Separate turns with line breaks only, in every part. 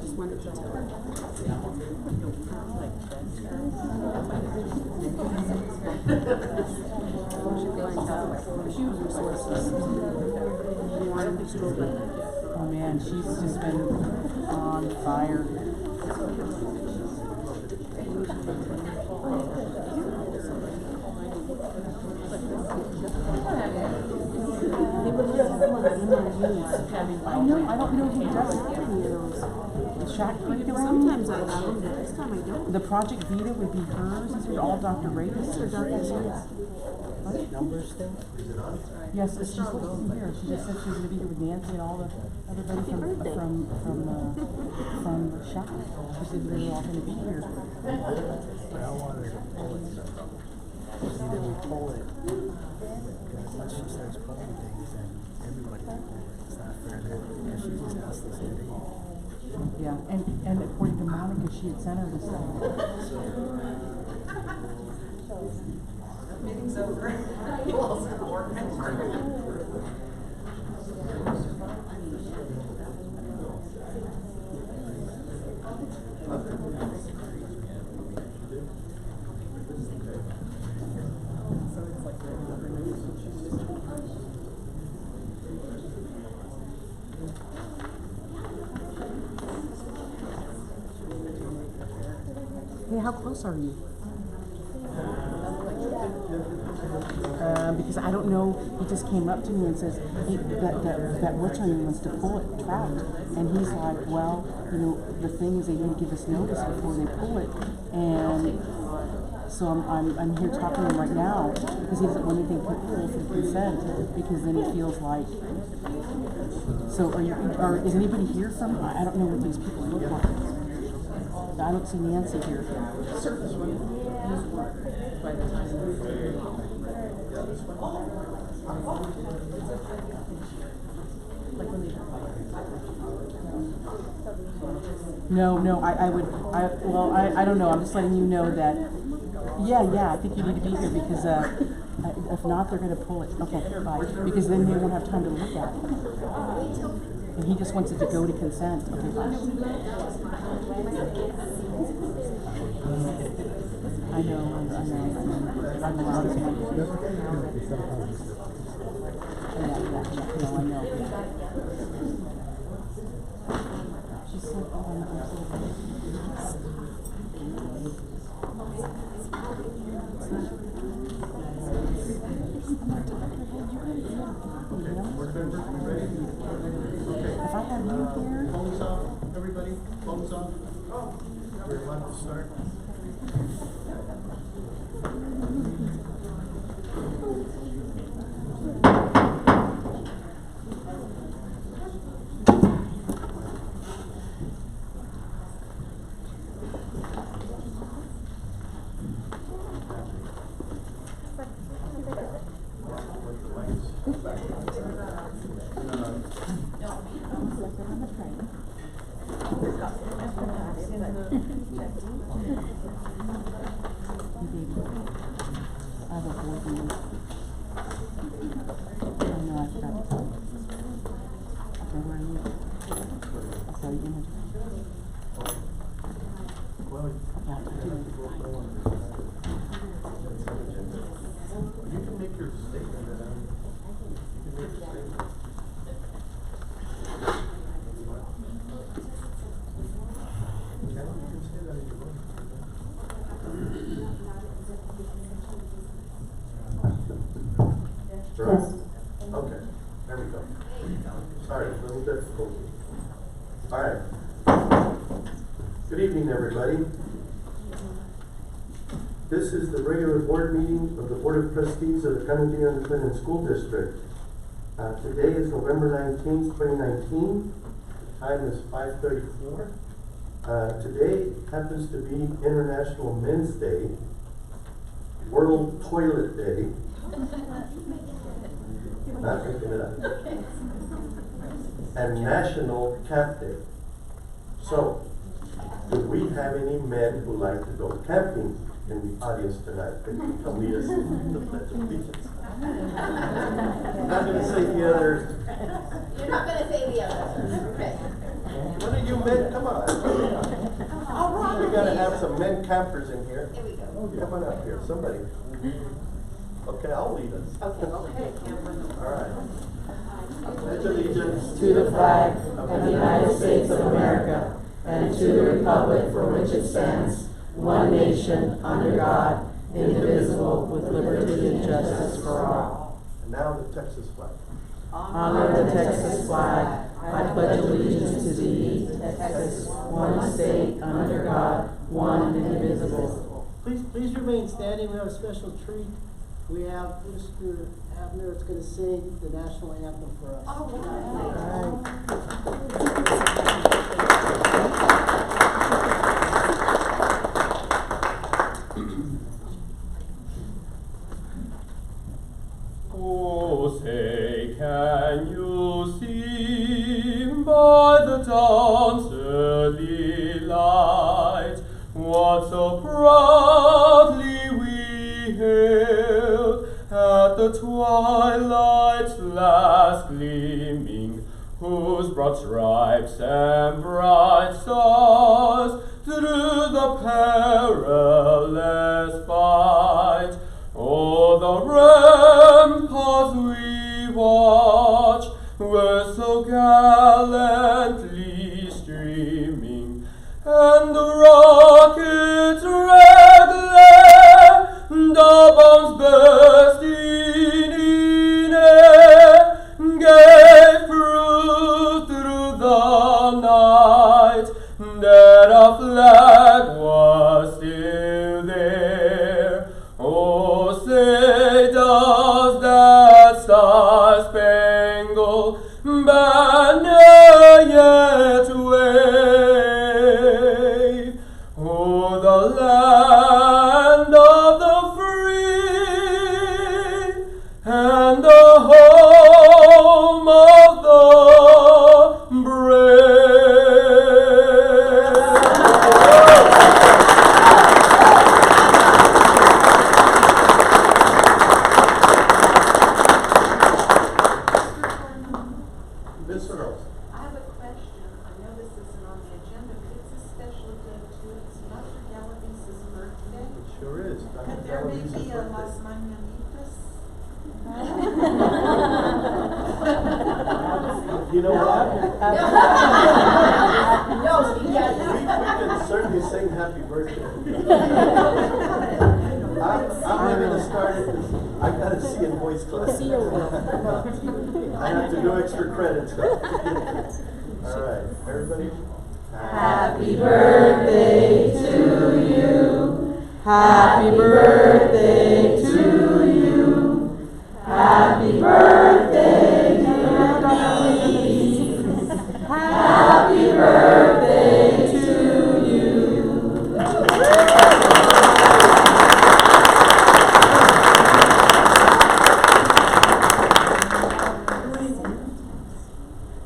just wanted to tell her. Huge resources.
Oh man, she's just been on fire. I don't know who does any of those. The shack curriculum.
Sometimes I allow them, but this time I don't.
The Project Vita would be hers. These are all Dr. Reyes.
These are Dr. Reyes.
Numbers still?
Yes, she's supposed to be here. She just said she was going to be here with Nancy and all the everybody from the shop. She said they were all going to be here.
But I want her to pull it. Either we pull it, because once she starts pulling things, then everybody can pull it. It's not fair that if she just asks us to do.
Yeah, and according to Monica, she had sent her this thing.
Meeting's over. You'll also work.
Hey, how close are you? Because I don't know, he just came up to me and says that what's her name wants to pull it, trout. And he's like, well, you know, the thing is they need to give us notice before they pull it. And so I'm here talking to him right now because he doesn't want anything pulled for consent because then he feels like. So is anybody here from? I don't know what these people look like. I don't see Nancy here. No, I don't know. I'm just letting you know that. Yeah, I think you need to be here because if not, they're going to pull it. Okay, bye. Because then they won't have time to look at it. And he just wants it to go to consent. Okay, bye. I know. I'm allowed to. Yeah, no, I know. She said, oh, I'm so if I had you here.
Phones off, everybody? Phones off? We're allowed to start. Right. Okay, there we go. Sorry, a little difficult. All right. Good evening, everybody. This is the regular board meeting of the Board of Trustees of the San Bernardino Independent School District. Today is November 19th, 2019. The time is 5:34. Today happens to be International Men's Day, World Toilet Day. Not making it up. And National Cat Day. So, do we have any men who like to go camping in the audience tonight? Can you come lead us in the Pledge of Allegiance? I'm not going to say the others.
You're not going to say the others. Okay.
One of you men, come on. We gotta have some men campers in here.
Here we go.
Come on up here, somebody. Okay, I'll lead us.
Okay.
All right. Pledge allegiance
to the flag of the United States of America and to the republic for which it stands, one nation, under God, indivisible, with liberty and justice for all.
And now the Texas flag.
Honor the Texas flag. I pledge allegiance to thee, Texas, one state, under God, one indivisible.
Please remain standing. We have a special treat. We have Mr. Abner that's going to sing the national anthem for us.
All
Oh, say, can you see by the dawn's early light what so proudly we hailed at the twilight's last gleaming, whose broad stripes and bright stars through the perilous fight o'er the ramparts we watch were so gallantly streaming, and the rocket's red glare, the bombs bursting in air, gave proof through the night that our flag was still there. Oh, say does that star-spangled banner yet wave? Oh, the land of the free and the home of the brave.
Ms. Earls.
I have a question. I know this isn't on the agenda, but it's a special day too. It's Dr. Galavise's birthday.
Sure is. Dr.
And there may
Galavise's
be a
birthday.
Las Mañanitas.
You know what?
No,
We can certainly sing happy birthday. I'm gonna start it. I gotta see in voice class. I have to do extra credits. All right, everybody.
Happy birthday to you. Happy birthday to you. Happy birthday, dear Denise. Happy birthday to you.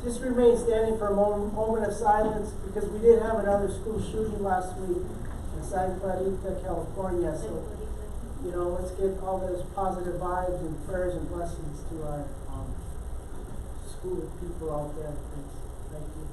Just remain standing for a moment of silence because we did have another school shooting last week in Santa Clarita, California. So, you know, let's get all those positive vibes and prayers and blessings to our school people out there. Thank you.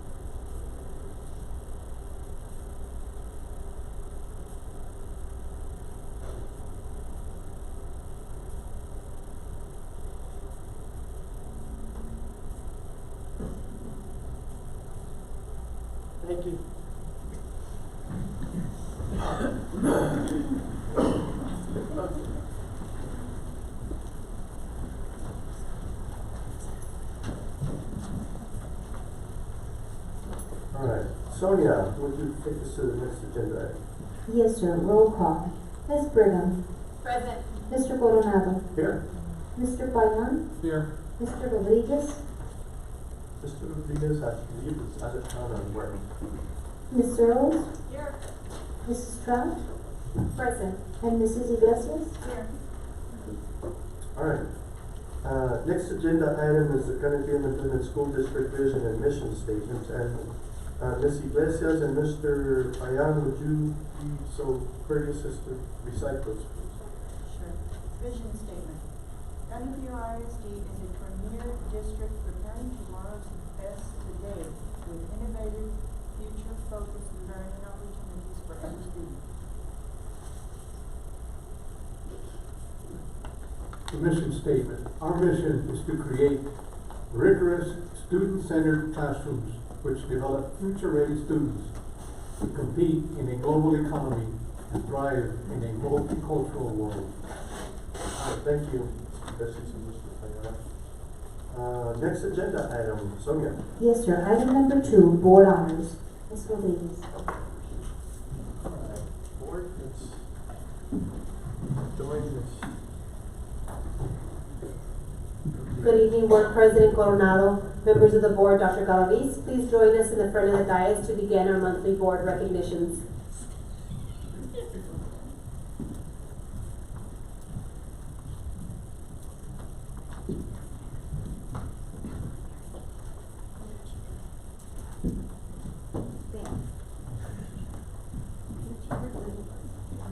Thank you.
All right, Sonia, would you take us to the next agenda item?
Yes, sir. Roll call. Ms. Brigham.
Present.
Mr. Coronado.
Here.
Mr. Payan.
Here.
Mr. Rodriguez.
Mr. Rodriguez, I believe is out of town on work.
Ms. Earls.
Here.
Mrs. Trout.
Present.
And Mrs. Iglesias.
Here.
All right. Next agenda item is the Canadian Independent School District Vision and Mission Statements. And Ms. Iglesias and Mr. Payan, would you be so courteous as to recite those, please?
Sure. Vision statement. Untitled ISD is a premier district preparing tomorrow's best today with innovative future
the mission statement. Our mission is to create rigorous, student-centered classrooms which develop future-ready students to compete in a global economy and thrive in a multicultural world.
Thank you, Mr. Bessie and Mr. Fayala. Next agenda item, Sonia.
Yes, sir. Item number 2, board honors. Ms. Rodriguez.
Board, let's join this.
Good evening, Board President Coronado, members of the board, Dr. Galaviz. Please join us in the front of the dais to begin our monthly board recognitions.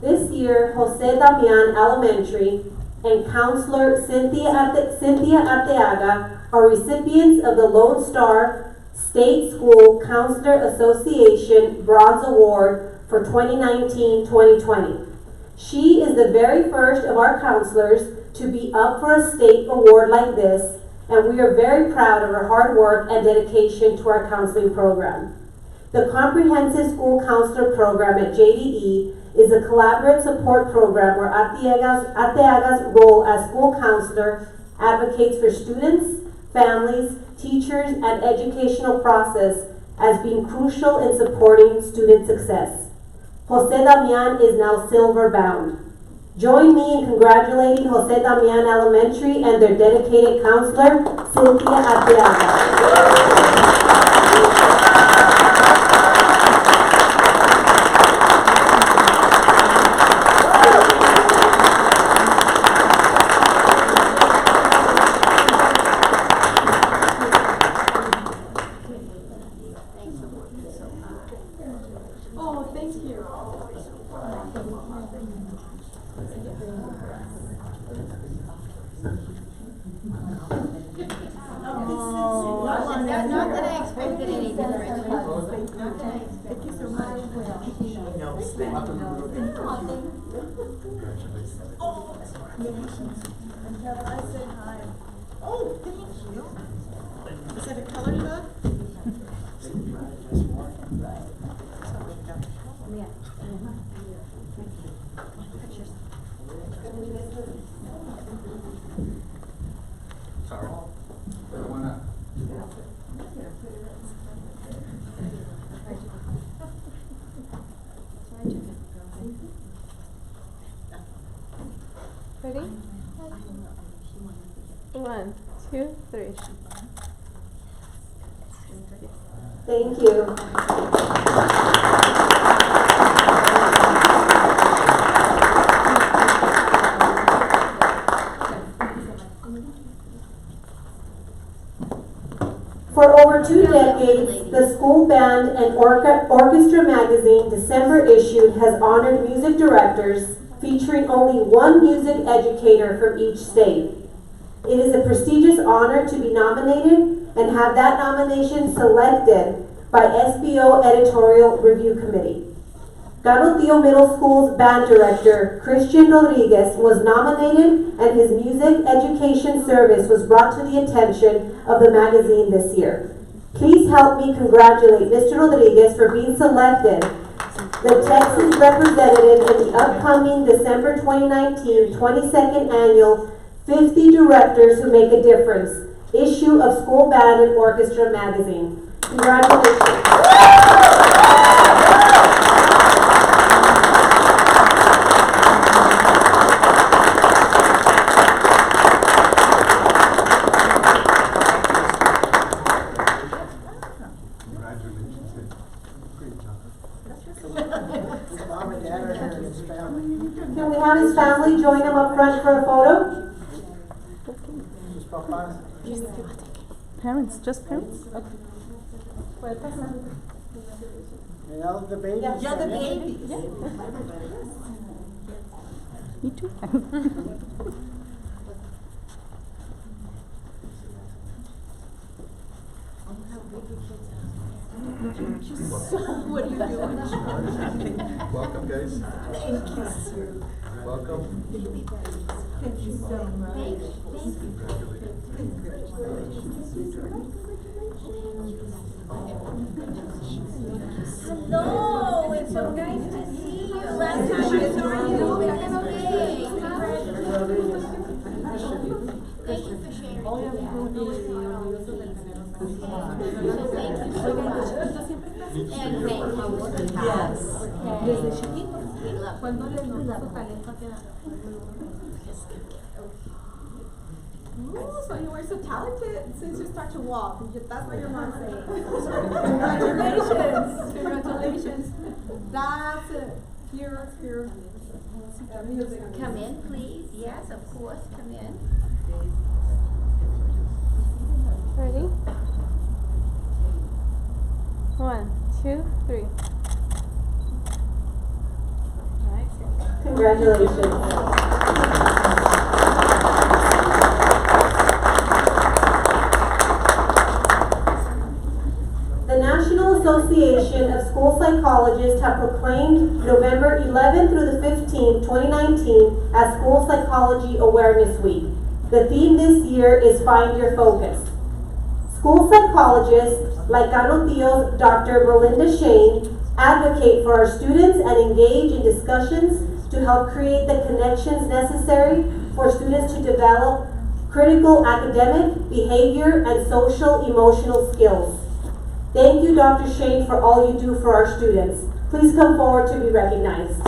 This year, Jose Damian Elementary and Counselor Cynthia Arteaga are recipients of the Lone Star State School Counselor Association Bronze Award for 2019-2020. She is the very first of our counselors to be up for a state award like this, and we are very proud of her hard work and dedication to our counseling program. The Comprehensive School Counselor Program at JDE is a collaborative support program where Arteaga's role as school counselor advocates for students, families, teachers, and educational process as being crucial in supporting student success. Jose Damian is now silver bound. Join me in congratulating Jose Damian Elementary and their dedicated counselor, Cynthia Arteaga.
Not that I expected any different. Thank you so much. Oh, thank you. Is that a color book?
Sorry.
Ready? 1, 2, 3.
Thank you. For over 2 decades, the School Band and Orchestra magazine December issue has honored music directors featuring only one music educator from each state. It is a prestigious honor to be nominated and have that nomination selected by SBO Editorial Review Committee. Garotillo Middle School's band director, Christian Rodriguez, was nominated and his music education service was brought to the attention of the magazine this year. Please help me congratulate Mr. Rodriguez for being selected the Texas representative in the upcoming December 2019 22nd annual 50 Directors Who Make a Difference issue of School Band and Orchestra magazine. Congratulations. Can we have his family join him up front for a photo?
Parents, just parents? Okay.
And all of the babies.
Yeah, the babies.
Me too.
What are you doing?
Welcome, guys.
Thank you, sir.
Welcome.
Thank you so much. Thank you. Hello, it's so nice to see you. Last time I saw you, we were Thank you for sharing.
Yes.
Desde chiquito. Cuando le notó su talento
Ooh, so you were so talented since you start to walk. That's what your mom said. Congratulations. That's it. Here.
Come in, please. Yes, of course, come in.
Ready? 1, 2, 3.
Congratulations. The National Association of School Psychologists have proclaimed November 11th through the 15th, 2019 as School Psychology Awareness Week. The theme this year is Find Your Focus. School psychologists like Ganotillo's Dr. Melinda Shane advocate for our students and engage in discussions to help create the connections necessary for students to develop critical academic, behavior, and social emotional skills. Thank you, Dr. Shane, for all you do for our students. Please come forward to be recognized.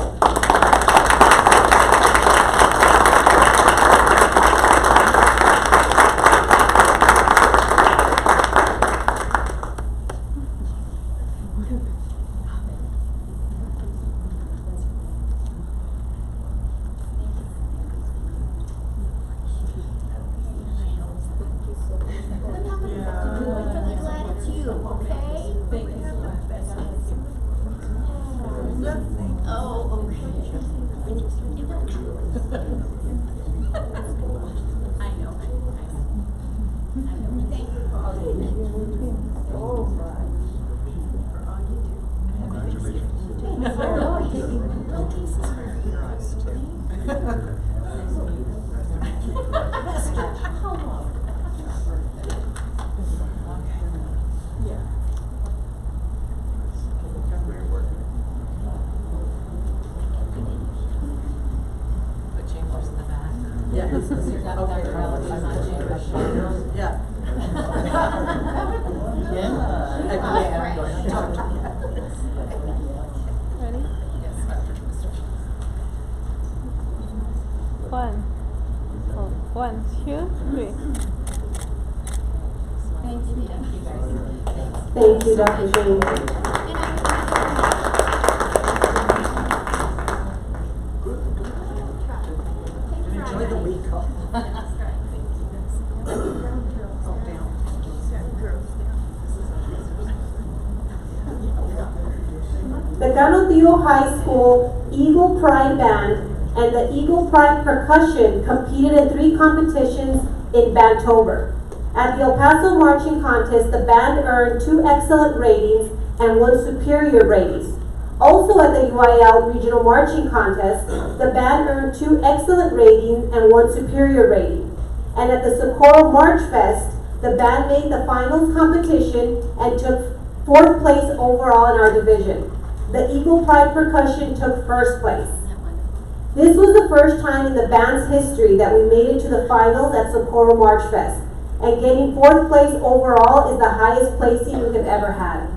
Thank you, Dr. Shane.
Enjoy the week.
The Ganotillo High School Eagle Pride Band and the Eagle Pride Percussion competed in 3 competitions in Bantober. At the El Paso Marching Contest, the band earned 2 excellent ratings and 1 superior ratings. Also at the UIL Regional Marching Contest, the band earned 2 excellent ratings and 1 superior rating. And at the Socorro March Fest, the band made the finals competition and took 4th place overall in our division. The Eagle Pride Percussion took 1st place. This was the first time in the band's history that we made it to the finals at Socorro March Fest. And getting 4th place overall is the highest placing we have ever had.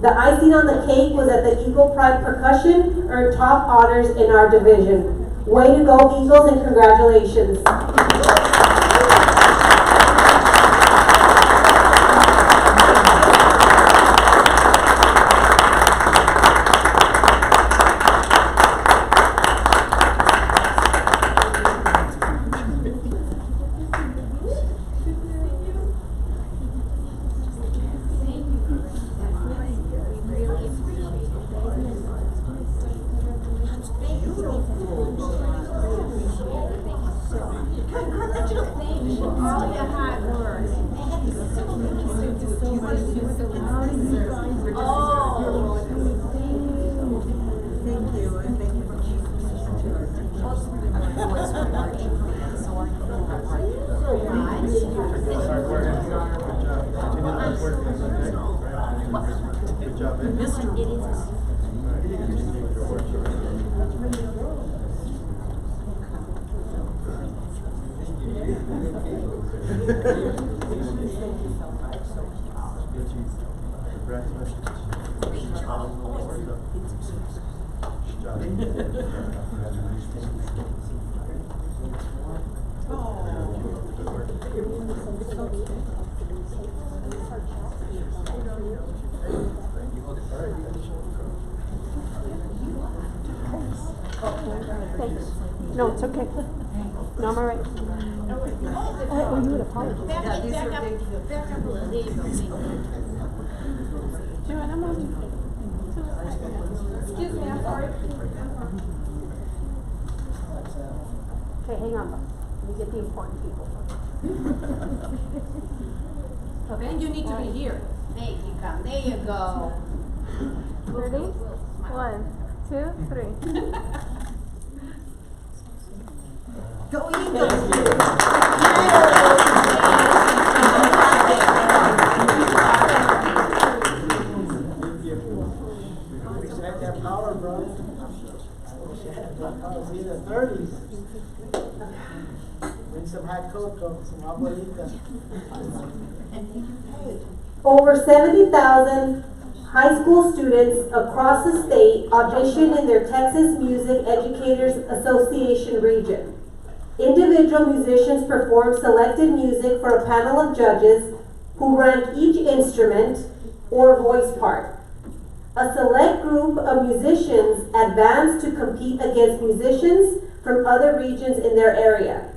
The icing on the cake was that the Eagle Pride Percussion earned top honors in our division. Way to go, Eagles, and congratulations. Thanks. No, it's okay. No, I'm all right. Oh, you would apologize.
Back up a little. There you go.
Excuse me, I'm sorry.
Okay, hang on. Let me get the important people.
Ben, you need to be here. There you come. There you go.
Ready? 1, 2, 3.
Go Eagles!
Wish I had that power, bro. I wish I had that power. See the 30s. Bring some hot cocoa, some abuelita.
Over 70,000 high school students across the state auditioned in their Texas Music Educators Association region. Individual musicians performed selected music for a panel of judges who rank each instrument or voice part. A select group of musicians advanced to compete against musicians from other regions in their area.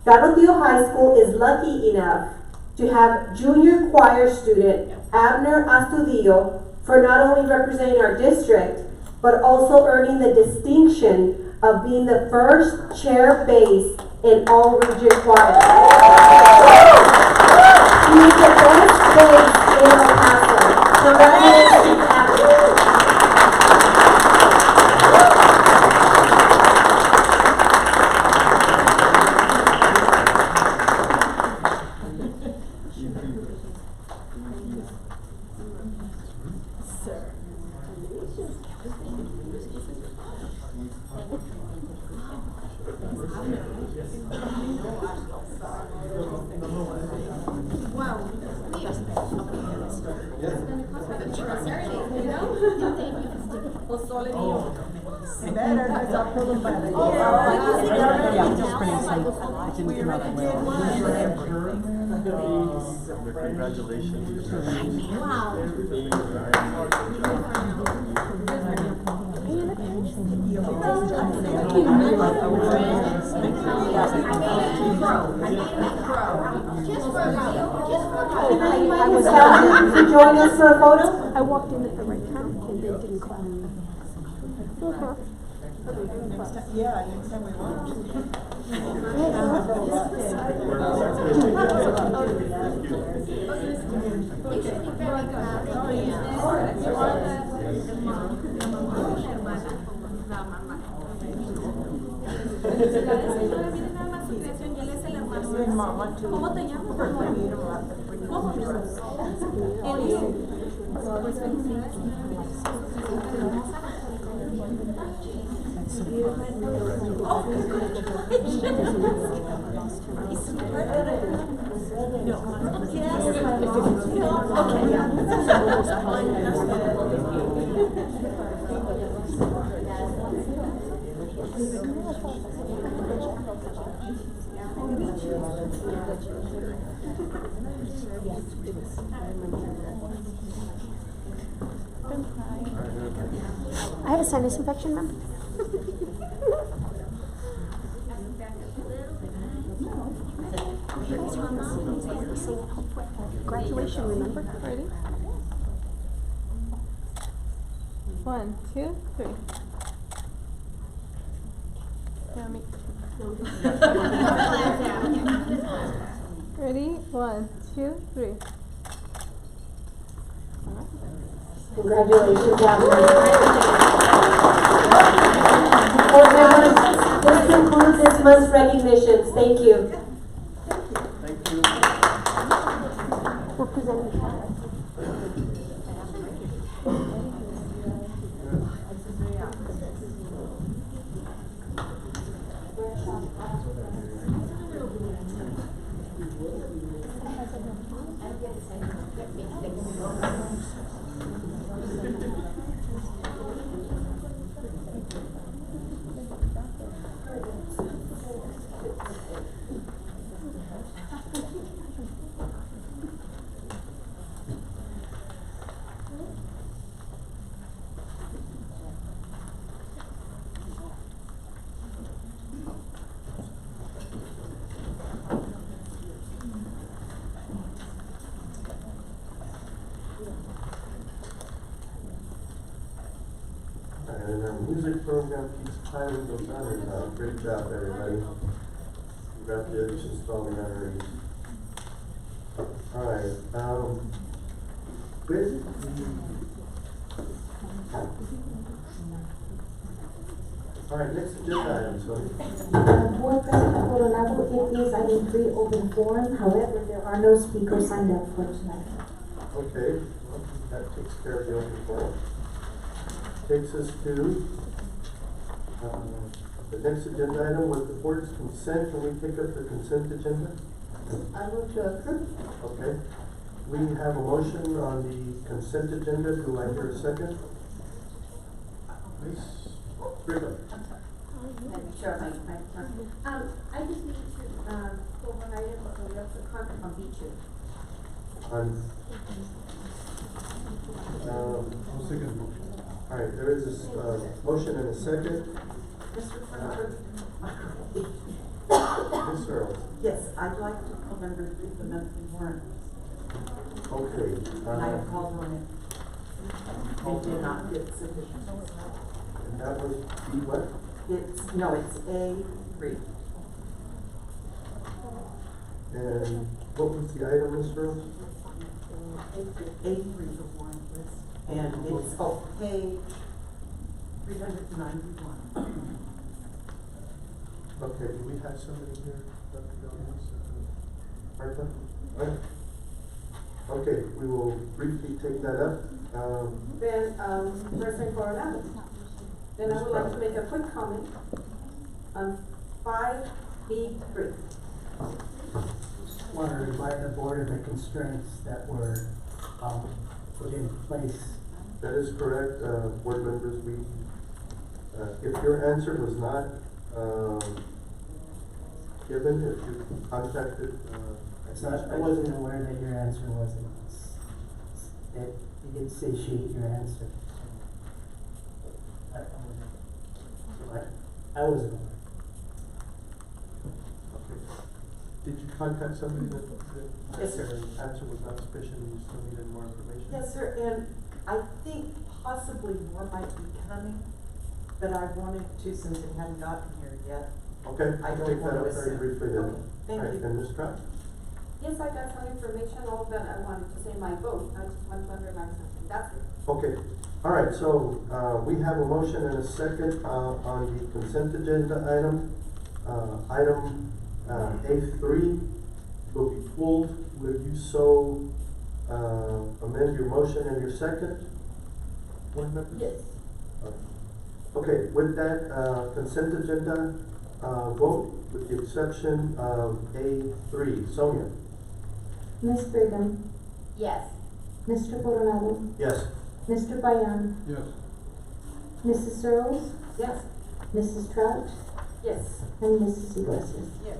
Garrotillo High School is lucky enough to have junior choir student Abner Astudillo for not only representing our district, but also earning the distinction of being the first chair bass in all region choirs. He is the best bass in El Paso. Congratulations, Abner.
Congratulations.
I was down to join us for a photo.
I walked in at the right time and they didn't clap.
Yeah, next time we want.
¿Cómo te llamas? ¿Cómo? Pues felicidades. Oh,
I have a sinus infection, ma'am. Graduation, remember? Ready? 1, 2, 3. Yeah, me. Ready? 1, 2, 3.
Congratulations, Abner. Board members, this concludes this month's recognitions. Thank you.
Thank you.
We're presenting.
And our music program keeps climbing those honors now. Great job, everybody. Congratulations to all the honorees. All right, Quiz? All right, next agenda item, Sonia.
Board President Coronado, it is item 3, open forum. However, there are no speakers signed up for tonight.
Okay, well, that takes care of the open forum. Takes us to the next agenda item with the board's consent. Can we take up the consent agenda?
I move to approve.
Okay. We have a motion on the consent agenda. Do I hear a second? Please. Brigham.
Sure, I just need to, pull one item of the comment on B2.
All right, there is this motion and a second. Ms. Earl.
Yes, I'd like to call number 3 the monthly warrant.
Okay.
I have called on it. They did not get sufficient.
And that was B what?
It's A3.
And what was the item, Ms. Earl?
A3, the warrant list. And it's, page 391.
Okay, do we have somebody here? Martha? Right. Okay, we will briefly take that up.
Then, President Coronado. Then I would like to make a quick comment on 5B3.
Want to remind the board of the constraints that were, put in place.
That is correct, board members. We, if your answer was not given, if you contacted,
I wasn't aware that your answer wasn't, that you didn't satiate your answer. I wasn't aware.
okay. Did you contact somebody that
Yes, sir.
their answer was not sufficient and you still needed more information?
Yes, sir, and I think possibly more might be coming, but I wanted to, since it hadn't gotten here yet.
Okay,
I
I'll
don't
take that
want
up
to
very
assume.
briefly then.
Okay, thank
All right,
you.
then Ms. Pratt?
Yes, I got some information, all that I wanted to say my vote. I just want to underline something. That's it.
Okay, all right, so, we have a motion and a second, on the consent agenda item. Item, A3 will be pulled. Will you so, amend your motion and your second? Board members?
Yes.
Okay, with that, consent agenda, vote with the exception of A3. Sonia?
Ms. Brigham,
Yes.
Mr. Coronado,
Yes.
Mr. Bayan,
Yes.
Mrs. Searles,
Yes.
Mrs. Trout,
Yes.
and Mrs. Iglesias.
Yes.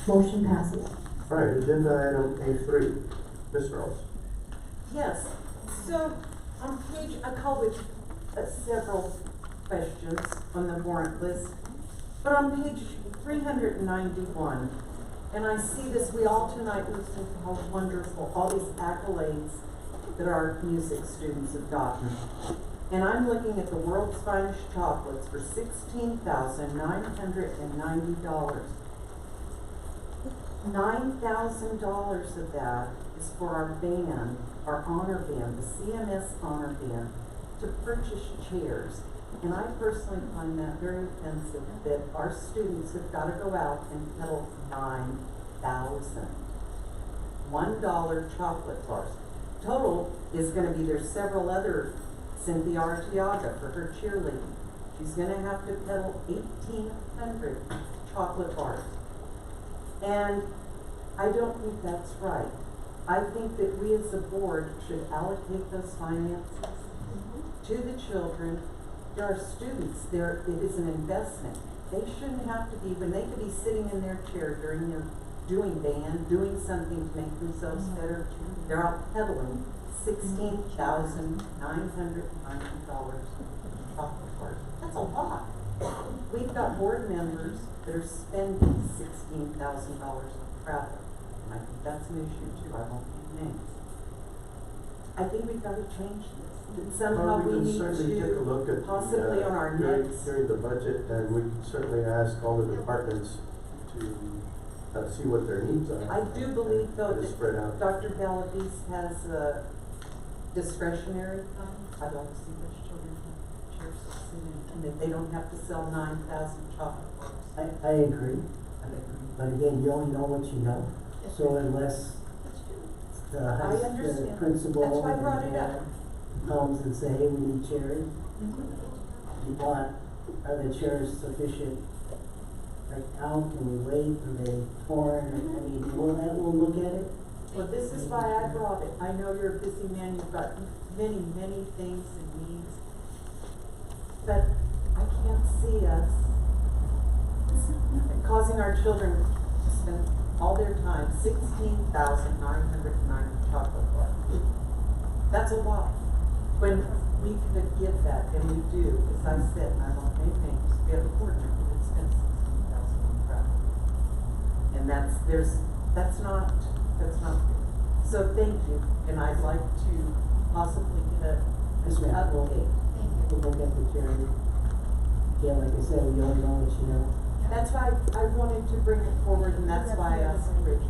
Motion passes.
All right, agenda item A3. Ms. Rose?
Yes, so on page, I called it several questions on the warrant list, but on page 391, and I see this, we all tonight listened to how wonderful, all these accolades that our music students have gotten. And I'm looking at the world's finest chocolates for $16,990. $9,000 of that is for our band, our honor band, the CMS honor band, to purchase chairs. And I personally find that very offensive that our students have got to go out and peddle $9,000. $1 chocolate bars. Total is going to be, there's several other, Cynthia Arteaga for her cheerleading. She's going to have to peddle 1,800 chocolate bars. And I don't think that's right. I think that we as a board should allocate those finances to the children. There are students, it is an investment. They shouldn't have to be, when they could be sitting in their chair during their doing band, doing something to make themselves better, they're out peddling $16,990 chocolate bars. That's a lot. We've got board members that are spending $16,000 on travel. And I think that's an issue too. I won't name names. I think we've got to change this. That
Well,
somehow we
can
need
certainly take a look
to
at
possibly
the,
on our
during,
next.
during the budget, and we can certainly ask all the departments to see what their needs are.
I do believe though
Kind of spread out.
that Dr. Galavis has a discretionary fund. I'd like to see those children have chairs to sit in, and that they don't have to sell 9,000 chocolate bars.
I agree, but again, you only know what you know, so unless the
I understand.
the principal
That's why I brought
and
it up.
comes and say, hey, we need chairs,
Mm-hmm.
you want, are the chairs sufficient? Like, how can we wait, are they torn, I mean, we'll look at it.
Well, this is why I brought it. I know you're a busy man, you've got many, many things and needs. But I can't see us causing our children to spend all their time, 16,990 chocolate bars. That's a lot. When we could give that, and we do, as I said, and I won't name names, we have a board member that spends 16,000 on travel. And that's not good. So thank you, and I'd like to possibly get an
Yes, ma'am.
update.
We'll look at the chairs. Again, like I said, we only know what you know.
That's why I wanted to bring it forward, and that's why I asked Rich.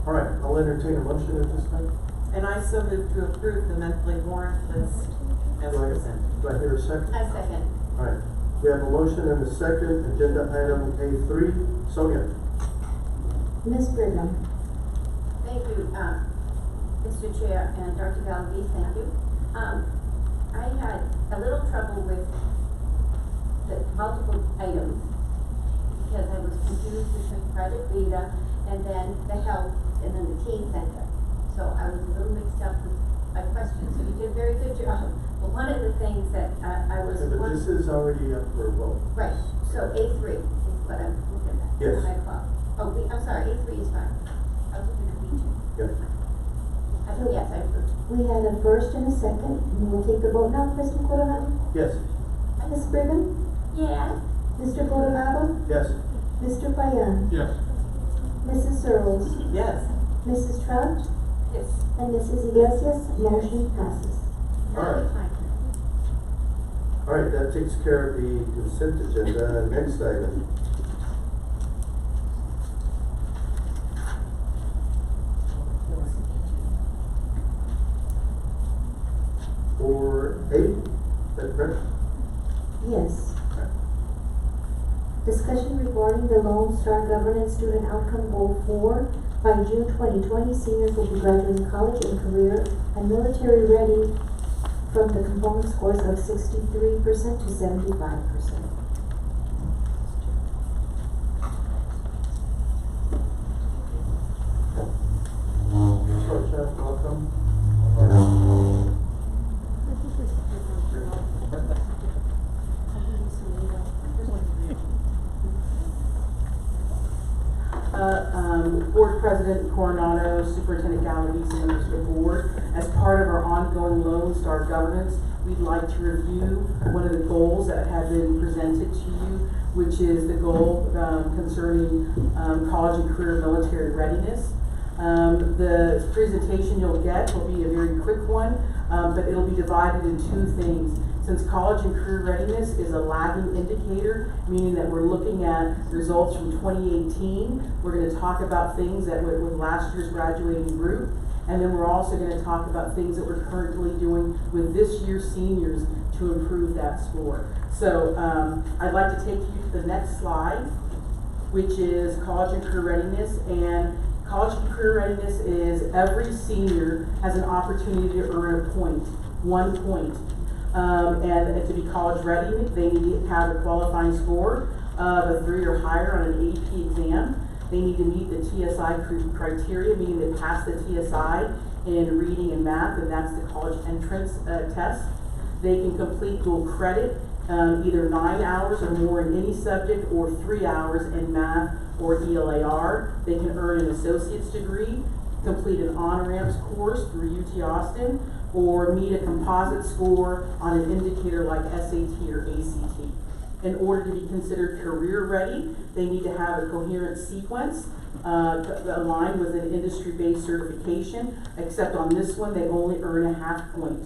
All right, I'll entertain a motion at this time.
And I so move to approve the monthly warrant list as presented.
Do I hear a second?
I second.
All right, we have a motion and a second, agenda item A3. Sonia?
Ms. Brigham.
Thank you, Mr. Chair and Dr. Galavis, thank you. I had a little trouble with the multiple items because I was confused between Project Vita and then the health and then the teen center. So I was a little mixed up with my questions. So you did a very good job. But one of the things that I was
Yeah, but this is already up for a vote.
right. So A3 is what I'm looking at.
Yes.
My fault. Oh, I'm sorry. A3 is fine. I was looking at B2.
Yep.
Yes, I approved.
We had a first and a second, and we'll take the vote now, President Coronado.
Yes.
Ms. Brigham.
Yeah.
Mr. Coronado.
Yes.
Mr. Payan.
Yes.
Mrs. Searles.
Yes.
Mrs. Trout.
Yes.
And Mrs. Iglesias. Motion passes.
All right.
Fine.
All right, that takes care of the consent agenda. Next item. For 8, is that correct?
Yes. Discussion regarding the Lone Star Governance Student Outcome Goal 4. By June 2020, seniors will be graduating college and career and military ready from the component scores of 63% to 75%.
Short staff, welcome.
Board President Coronado, Superintendent Galavis, and members of the board, as part of our ongoing Lone Star governance, we'd like to review one of the goals that have been presented to you, which is the goal concerning college and career military readiness. The presentation you'll get will be a very quick one, but it'll be divided in two things. Since college and career readiness is a lagging indicator, meaning that we're looking at results from 2018, we're going to talk about things that with last year's graduating group, and then we're also going to talk about things that we're currently doing with this year's seniors to improve that score. So I'd like to take you to the next slide, which is college and career readiness. And college and career readiness is every senior has an opportunity to earn a point, 1 point. And to be college ready, they need to have a qualifying score of a 3 or higher on an AP exam. They need to meet the TSI criteria, meaning they pass the TSI in reading and math, and that's the college entrance test. They can complete dual credit, either 9 hours or more in any subject, or 3 hours in math or ELAR. They can earn an associate's degree, complete an on-ramps course through UT Austin, or meet a composite score on an indicator like SAT or ACT. In order to be considered career ready, they need to have a coherent sequence aligned with an industry-based certification, except on this one, they only earn a half point.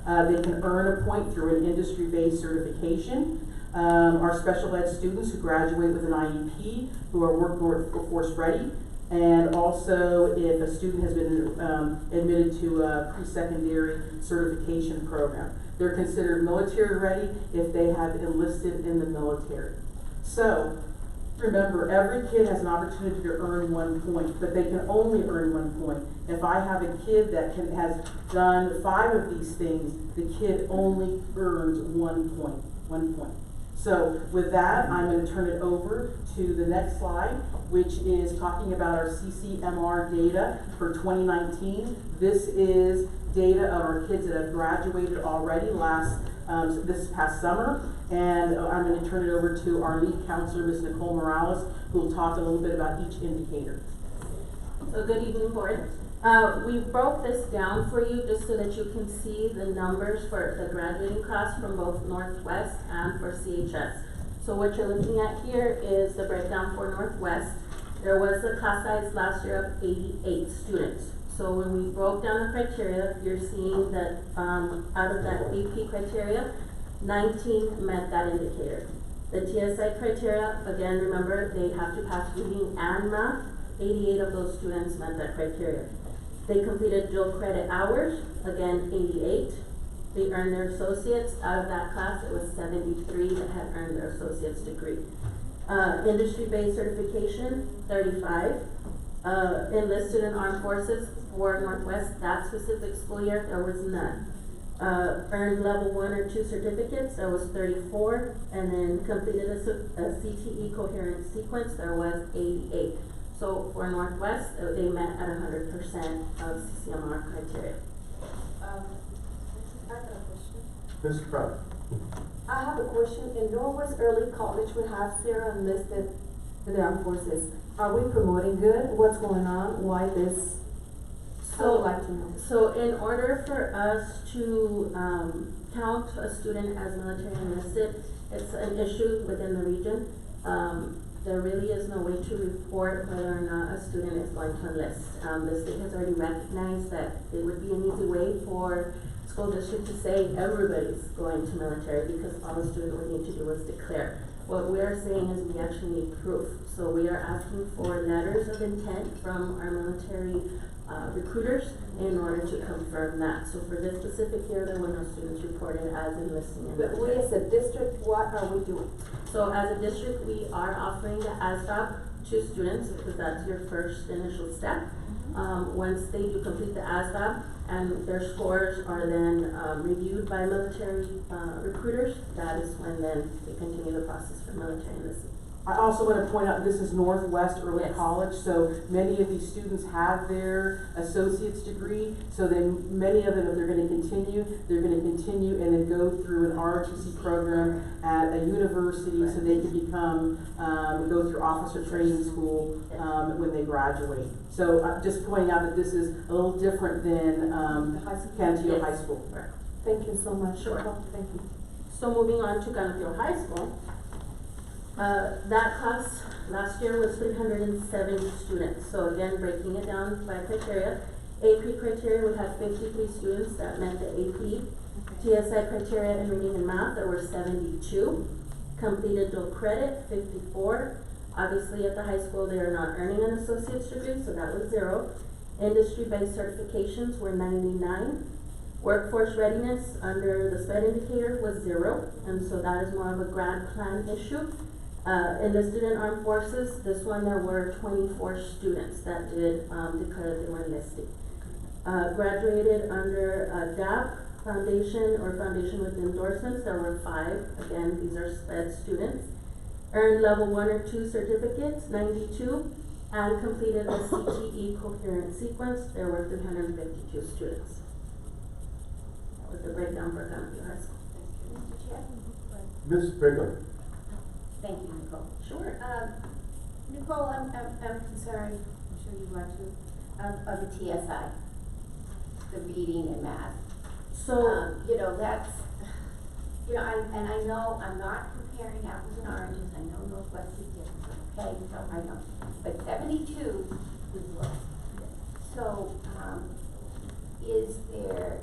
They can earn a point through an industry-based certification. Our special ed students who graduate with an IEP, who are workforce ready, and also if a student has been admitted to a pre-secondary certification program. They're considered military ready if they have enlisted in the military. So, remember, every kid has an opportunity to earn 1 point, but they can only earn 1 point. If I have a kid that has done 5 of these things, the kid only earns 1 point. 1 point. So with that, I'm going to turn it over to the next slide, which is talking about our CCMR data for 2019. This is data of our kids that have graduated already this past summer. And I'm going to turn it over to our lead counselor, Ms. Nicole Morales, who will talk a little bit about each indicator.
So good evening, board. We broke this down for you just so that you can see the numbers for the graduating class from both Northwest and for CHS. So what you're looking at here is the breakdown for Northwest. There was a class size last year of 88 students. So when we broke down the criteria, you're seeing that out of that AP criteria, 19 met that indicator. The TSI criteria, again, remember, they have to pass reading and math. 88 of those students met that criteria. They completed dual credit hours, again, 88. They earned their associates. Out of that class, it was 73 that had earned their associate's degree. Industry-based certification, 35. Enlisted in armed forces for Northwest, that specific school year, there was none. Earned level 1 or 2 certificates, there was 34. And then completed a CTE coherent sequence, there was 88. So for Northwest, they met at 100% of CCMR criteria.
I got a question.
Ms. Brown.
I have a question. In Northwest Early College, we have Sarah enlisted in the armed forces. Are we promoting good? What's going on? Why this? I would like to know.
So in order for us to count a student as military enlisted, it's an issue within the region. There really is no way to report whether or not a student is going to enlist. The state has already recognized that it would be an easy way for school district to say everybody's going to military because all the student would need to do is declare. What we are saying is we actually need proof. So we are asking for letters of intent from our military recruiters in order to confirm that. So for this specific year, there were no students reported as enlisting in
But we as a district, what are we doing?
So as a district, we are offering the ASVAB to students because that's your first initial step. Once they do complete the ASVAB and their scores are then reviewed by military recruiters, that is when then they continue the process for military enlistment.
I also want to point out this is Northwest Early
Yes.
College, so many of these students have their associate's degree. So then many of them, if they're going to continue, and then go through an ROTC program at a university so they can become, go through officer training school when they graduate. So just pointing out that this is a little different than Cantillo
Yes.
High School.
Right.
Thank you so much.
Sure.
Thank you.
So moving on to Cantillo High School. That class last year was 370 students. So again, breaking it down by criteria. AP criteria, we had 53 students that met the AP. TSI criteria in reading and math, there were 72. Completed dual credit, 54. Obviously at the high school, they are not earning an associate's degree, so that was 0. Industry-based certifications were 99. Workforce readiness under the SPED indicator was 0, and so that is more of a grad plan issue. Enlisted in armed forces, this one there were 24 students that did declare that they were enlisted. Graduated under DAP Foundation or Foundation with endorsements, there were 5. Again, these are SPED students. Earned level 1 or 2 certificates, 92. And completed a CTE coherent sequence, there were 352 students. That was the breakdown for Cantillo High School.
Mr. Chair?
Ms. Brigham.
Thank you, Nicole.
Sure.
Nicole, I'm concerned, I'm sure you are too, of the TSI, the reading and math.
So,
You know, that's,
You know, and I know I'm not comparing apples and oranges, I know Northwest is different, okay, so I know, but 72 is low. So, is there,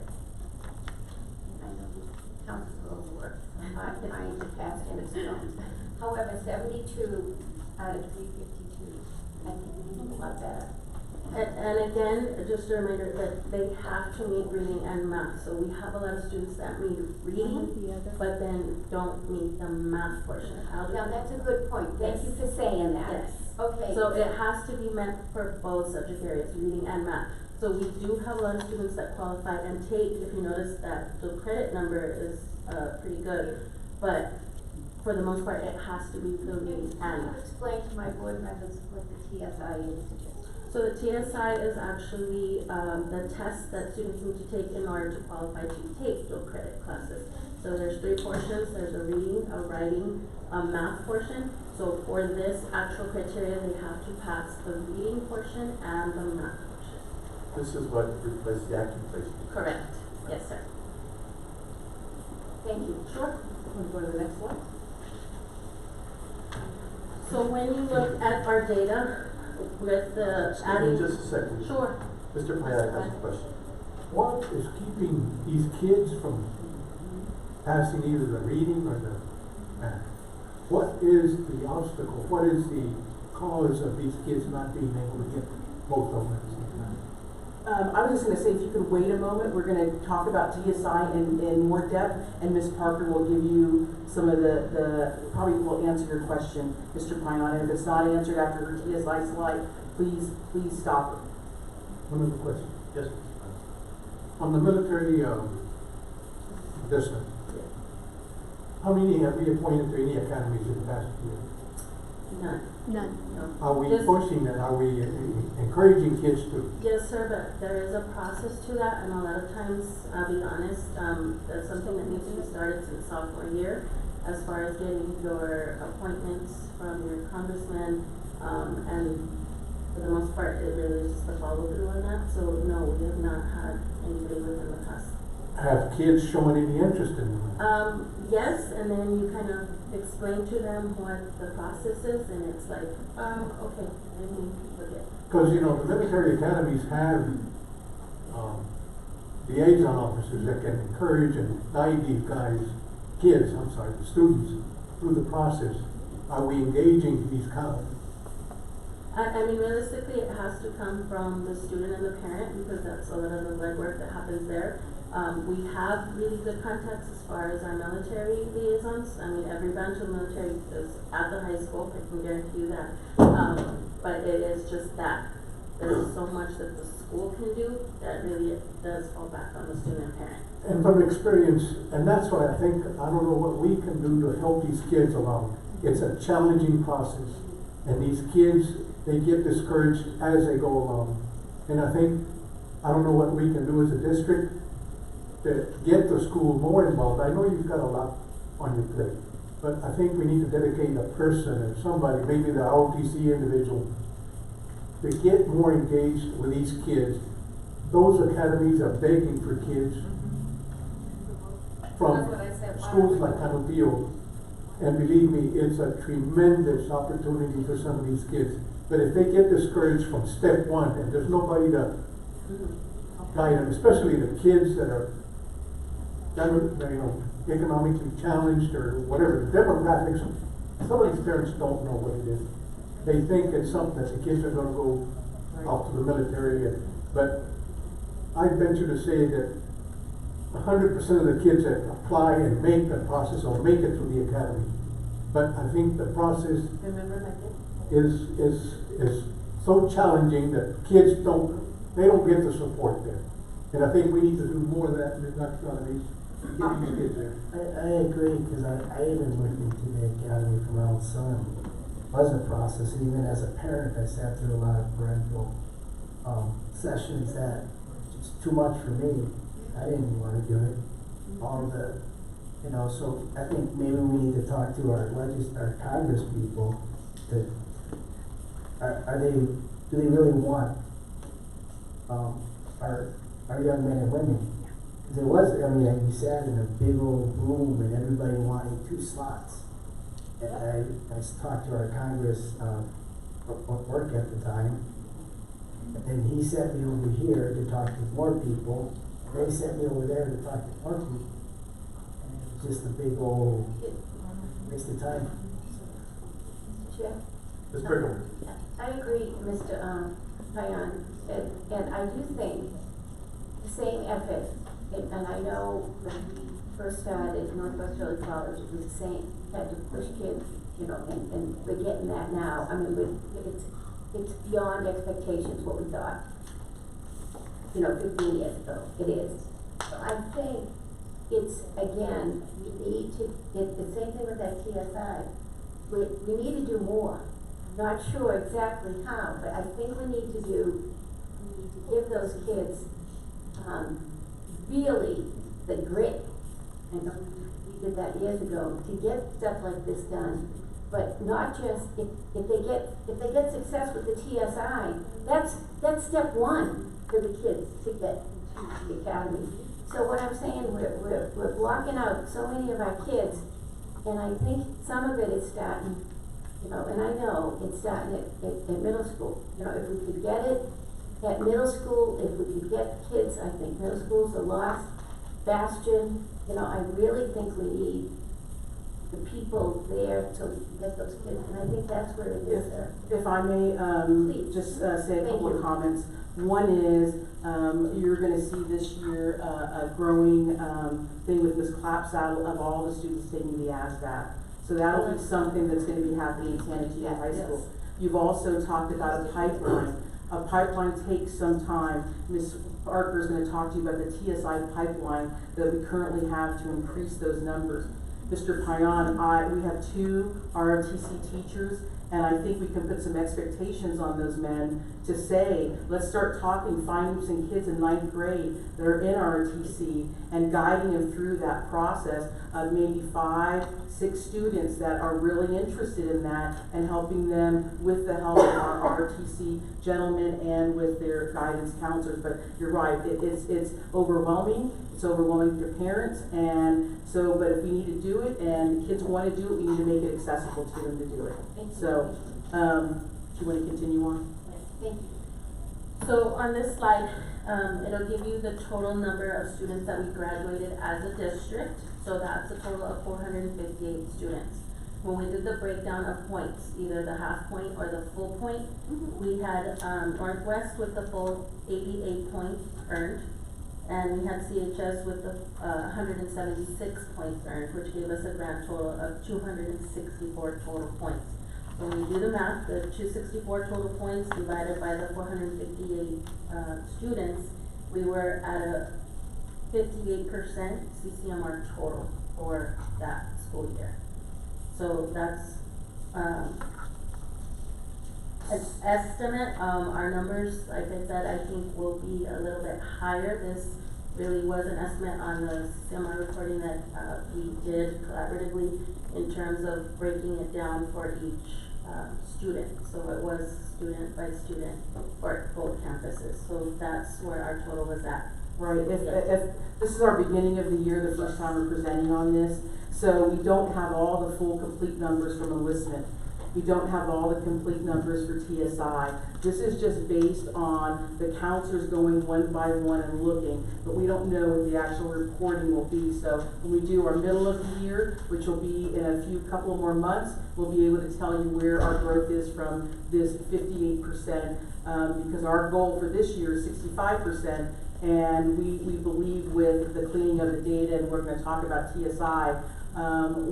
and I know the council's a little work, so I'm not trying to cast any stones. However, 72 out of 352, I think we need a lot better.
And again, just a reminder that they have to meet reading and math, so we have a lot of students that meet reading, but then don't meet the math portion.
Now, that's a good point, thank you for saying that.
Yes.
Okay.
So it has to be meant for both subject areas, reading and math. So we do have a lot of students that qualify and take, if you notice that the credit number is, pretty good, but for the most part, it has to be the reading and
Can you
math.
explain to my board members what the TSI is?
So the TSI is actually, the test that students need to take in order to qualify to take dual credit classes. So there's 3 portions, there's a reading, a writing, a math portion. So for this actual criteria, they have to pass the reading portion and the math portion.
This is what replaced the active placement.
Correct, yes, sir.
Thank you.
Sure. We'll go to the next one. So when you look at our data with the
Excuse
adding.
me just a second.
Sure.
Mr. Payne has a question.
What is keeping these kids from passing either the reading or the math? What is the obstacle? What is the cause of these kids not being able to get both of them at the same time?
I was just gonna say, if you could wait a moment, we're gonna talk about TSI in more depth, and Ms. Parker will give you some of probably will answer your question, Mr. Pinon, and if it's not answered after her TSI slide, please stop her.
One other question.
Yes.
On the military, district, how many have we appointed to any academies in the past year?
None.
None.
Are we
Yes.
pushing that? Are we encouraging kids to?
Yes, sir, but there is a process to that, and a lot of times, I'll be honest, that's something that needs to be started since sophomore year, as far as getting your appointments from your congressman, and for the most part, it really is just the follow through on that, so no, we have not had anybody within the past.
Have kids shown any interest in them?
Yes, and then you kind of explain to them what the process is, and it's like, okay, let me look at.
Because, you know, the military academies have, liaison officers that can encourage and guide these the students through the process. Are we engaging these
I mean, realistically, it has to come from the student and the parent, because that's a lot of the legwork that happens there. We have really good contacts as far as our military liaisons. I mean, every branch of military is at the high school, I can guarantee you that. But it is just that there's so much that the school can do that really it does fall back on the student and parent.
And from experience, and that's why I think, I don't know what we can do to help these kids along. It's a challenging process, and these kids, they get discouraged as they go along. And I think, I don't know what we can do as a district to get the school more involved. I know you've got a lot on your plate, but I think we need to dedicate a person or somebody, maybe the ROTC individual, to get more engaged with these kids. Those academies are begging for kids from schools like Canopio. And believe me, it's a tremendous opportunity for some of these kids. But if they get discouraged from step one and there's nobody to guide them, especially the kids that are, economically challenged or whatever, the demographics, some of these parents don't know what it is. They think it's something that the kids are gonna go off to the military, but I venture to say that 100% of the kids that apply and make the process or make it through the academy. But I think the process is so challenging that kids don't get the support there. And I think we need to do more of that, Dr. Academies, getting the kids there.
I agree, because I even went into the academy for my own son. It was a process, and even as a parent, I sat through a lot of parental sessions that it's too much for me. I didn't want to do it. So I think maybe we need to talk to our Congress people that do they really want our young men and women
There was, I mean, you sat in a big old room and everybody wanted 2 slots. And I talked to our Congress, work at the time, and he sent me over here to talk to more people. They sent me over there to talk to more people. And it was just a big old waste of time.
Chair?
Ms. Brigham.
I agree, Mr. Payan, and I do think the same effort, and I know when we first started Northwest Valley College, it was the same, had to push kids, you know, and we're getting that now. I mean, it's beyond expectations what we thought, you know, 15 years ago. It is. So I think it's, again, we need to, it's the same thing with that TSI. We need to do more. I'm not sure exactly how, but I think we need to give those kids, really the grit. I know we did that years ago, to get stuff like this done. But not just, if they get success with the TSI, that's step one for the kids to get to the academy. So what I'm saying, we're blocking out so many of our kids, and I think some of it is starting, you know, and I know it's starting at middle school. You know, if we could get it at middle school, if we could get kids, I think middle school's a lost bastion. You know, I really think we need the people there to get those kids, and I think that's where it is there.
If I may,
Please.
just say a
Thank
couple
you.
of comments. One is, you're gonna see this year a growing, thing with Ms. Clapsaddle of all the students taking the ASVAB. So that'll be something that's gonna be happening in Santa Tia High School.
Yes.
You've also talked about a pipeline. A pipeline takes some time. Ms. Parker's gonna talk to you about the TSI pipeline that we currently have to increase those numbers. Mr. Payan, we have 2 ROTC teachers, and I think we can put some expectations on those men to say, let's start talking, finding some kids in 9th grade that are in ROTC and guiding them through that process of maybe 5, 6 students that are really interested in that, and helping them with the help of our ROTC gentlemen and with their guidance counselors. But you're right, it's overwhelming. It's overwhelming to parents, and so, but if we need to do it and the kids want to do it, we need to make it accessible to them to do it. So, do you want to continue on?
Thank you.
So on this slide, it'll give you the total number of students that we graduated as a district. So that's a total of 458 students. When we did the breakdown of points, either the half point or the full point, we had Northwest with the full 88 points earned. And we had CHS with the 176 points earned, which gave us a grand total of 264 total points. When we do the math, the 264 total points divided by the 458 students, we were at a 58% CCMR total for that school year. So that's an estimate. Our numbers, like I said, I think will be a little bit higher. This really was an estimate on the CCMR reporting that we did collaboratively in terms of breaking it down for each student. So it was student by student for both campuses. So that's where our total was at.
Right, if this is our beginning of the year, the first time we're presenting on this, so we don't have all the full complete numbers from enlistment. We don't have all the complete numbers for TSI. This is just based on the counselors going one by one and looking, but we don't know what the actual reporting will be. So when we do our middle of the year, which will be in a couple more months, we'll be able to tell you where our growth is from this 58%, because our goal for this year is 65%. And we believe with the cleaning of the data, and we're going to talk about TSI,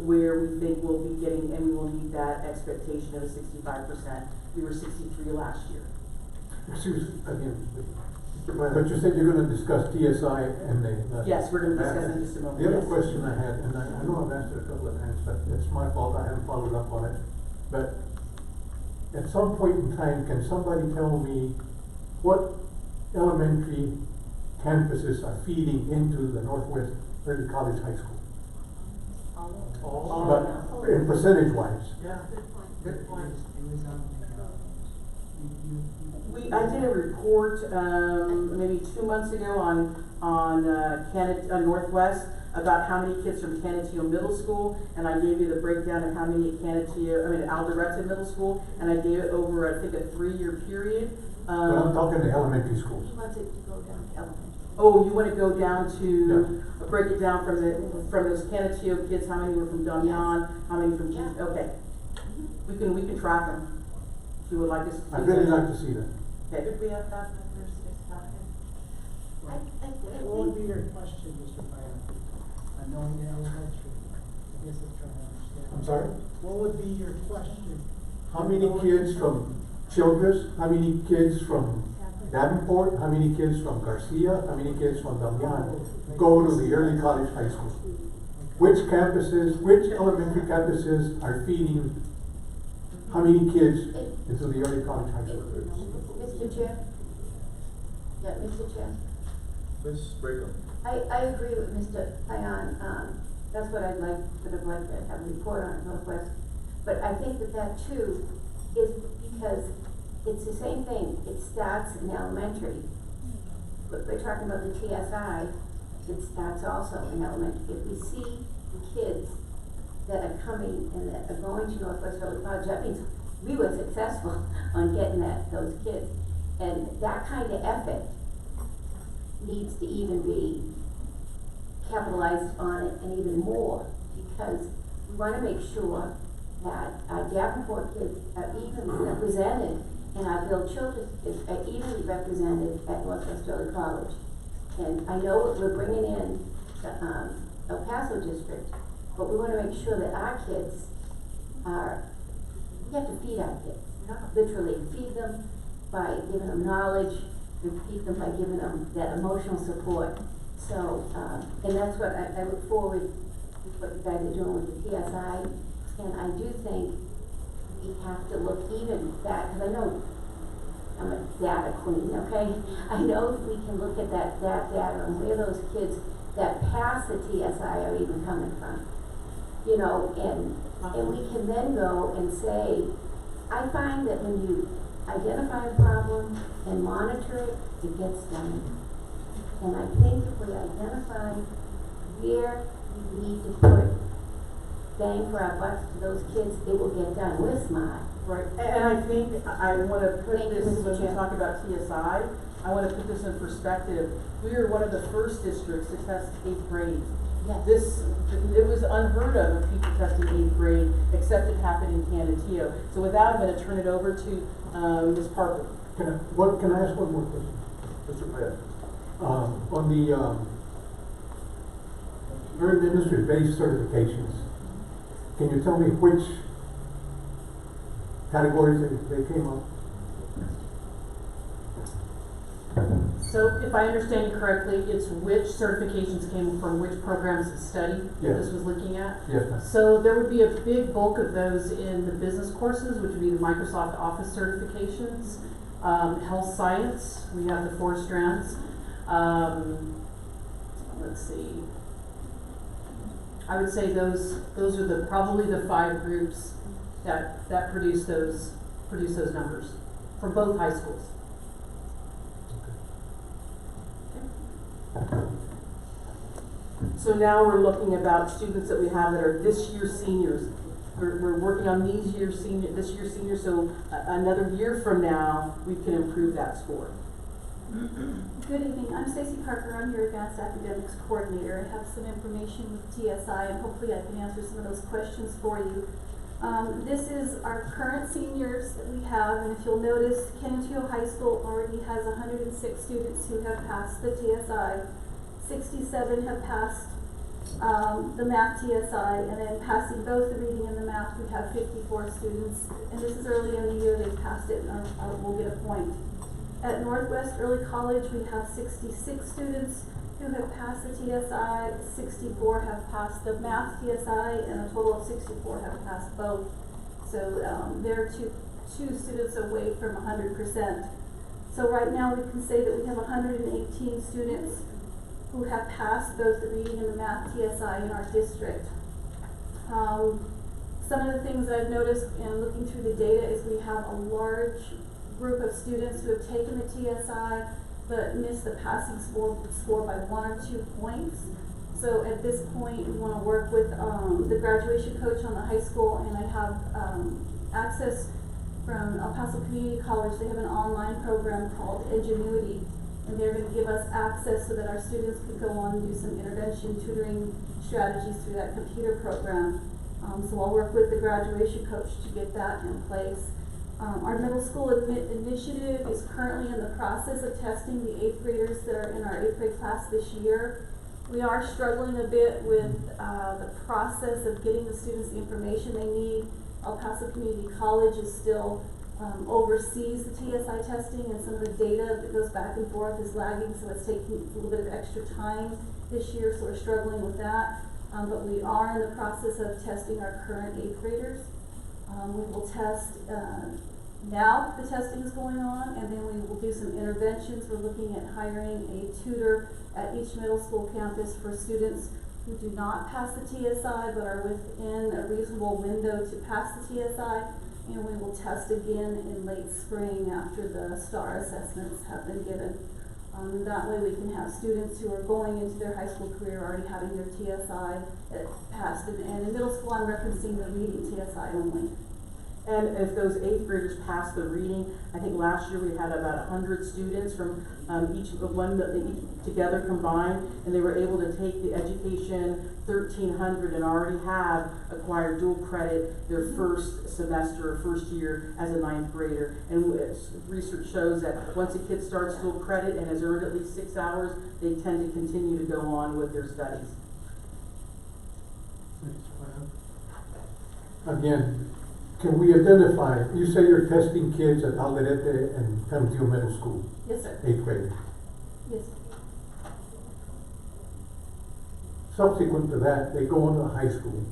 where we think we'll be getting, and we will meet that expectation of a 65%. We were 63 last year.
Excuse again, but you said you're going to discuss TSI and the.
Yes, we're going to discuss in just a moment.
The other
Yes.
question I had, and I know I've asked it a couple of times, but it's my fault, I haven't followed up on it. But at some point in time, can somebody tell me what elementary campuses are feeding into the Northwest Early College High School? But in percentage wise.
Yeah, good point.
I did a report, maybe 2 months ago on Northwest about how many kids from Canateo Middle School, and I gave you the breakdown of how many at Alderete Middle School, and I gave it over, I think, a 3-year period.
But I'm talking the elementary schools.
He wants it to go down to elementary.
Oh, you want to go down to, break it down from those Canateo kids, how many were from Damian, how many from
Yeah.
okay. We can track them, if you would like us to.
I'd really like to see that.
Okay.
Could we have that in the first packet?
What would be your question, Mr. Payne? I know in the elementary, I guess I'm trying to understand.
I'm sorry?
What would be your question?
How many kids from Childress, how many kids from Davenport, how many kids from Garcia, how many kids from Damian go to the early college high school? Which campuses, which elementary campuses are feeding how many kids into the early college high school?
Mr. Chair? Yeah, Mr. Chair?
Ms. Brigham.
I agree with Mr. Payan. That's what I'd like to have a report on at Northwest. But I think that too is because it's the same thing. It starts in elementary. But we're talking about the TSI, it starts also in elementary. If we see the kids that are coming and that are going to Northwest Early College, that means we were successful on getting those kids. And that kind of effort needs to even be capitalized on it and even more, because we want to make sure that our Davenport kids are evenly represented and our Bill Childress kids are evenly represented at Northwest Early College. And I know we're bringing in the El Paso district, but we want to make sure that our kids we have to feed our kids, literally feed them by giving them knowledge, and feed them by giving them that emotional support. So, and that's what I look forward to what you guys are doing with the TSI. And I do think we have to look even back, because I know I'm a data queen, okay? I know we can look at that data and where those kids that pass the TSI are even coming from. You know, and we can then go and say, I find that when you identify a problem and monitor it, it gets done. And I think if we identify where we need to put bang for our bucks to those kids, it will get done. We're smart.
Right, and I think I want to put
Thank you,
this,
Mr.
when we
Chair.
talk about TSI, I want to put this in perspective. We are one of the first districts to test 8th grade.
Yes.
It was unheard of people testing 8th grade, except it happened in Canateo. So with that, I'm going to turn it over to Ms. Parker.
Can I ask one more question?
Mr. Payne.
On the earned industry-based certifications, can you tell me which categories they came up?
So if I understand you correctly, it's which certifications came from which programs of study
Yes.
this was looking at?
Yes, ma'am.
So there would be a big bulk of those in the business courses, which would be the Microsoft Office certifications. Health science, we have the 4 strands. Let's see. I would say those are probably the 5 groups that produce those numbers for both high schools.
So now we're looking about students that we have that are this year seniors. We're working on this year seniors, so another year from now, we can improve that score.
Good evening, I'm Stacey Parker, I'm your Advanced Academics Coordinator. I have some information with TSI and hopefully I can answer some of those questions for you. This is our current seniors that we have, and if you'll notice, Canateo High School already has 106 students who have passed the TSI. 67 have passed the math TSI, and then passing both the reading and the math, we have 54 students. And this is early in the year, they've passed it, and we'll get a point. At Northwest Early College, we have 66 students who have passed the TSI, 64 have passed the math TSI, and a total of 64 have passed both. So they're two students away from 100%. So right now we can say that we have 118 students who have passed both the reading and the math TSI in our district. Some of the things that I've noticed in looking through the data is we have a large group of students who have taken the TSI but missed the passing score by 1 or 2 points. So at this point, we want to work with the graduation coach on the high school, and I have access from El Paso Community College. They have an online program called Ingenuity, and they're going to give us access so that our students can go on and do some intervention tutoring strategies through that computer program. So I'll work with the graduation coach to get that in place. Our middle school initiative is currently in the process of testing the 8th graders that are in our 8th grade class this year. We are struggling a bit with the process of getting the students the information they need. El Paso Community College is still oversees the TSI testing, and some of the data that goes back and forth is lagging, so it's taking a little bit of extra time this year, so we're struggling with that. But we are in the process of testing our current 8th graders. We will test, now the testing is going on, and then we will do some interventions. We're looking at hiring a tutor at each middle school campus for students who do not pass the TSI but are within a reasonable window to pass the TSI. And we will test again in late spring after the STAR assessments have been given. That way we can have students who are going into their high school career already having their TSI passed. And in middle school, I'm referencing the reading TSI only.
And if those 8th graders pass the reading, I think last year we had about 100 students from each together combined, and they were able to take the education 1,300 and already have acquired dual credit their first semester or first year as a 9th grader. And research shows that once a kid starts dual credit and has earned at least 6 hours, they tend to continue to go on with their studies.
Again, can we identify, you say you're testing kids at Alderete and Canutillo Middle School?
Yes, sir.
8th grade.
Yes.
Subsequent to that, they go on to high school.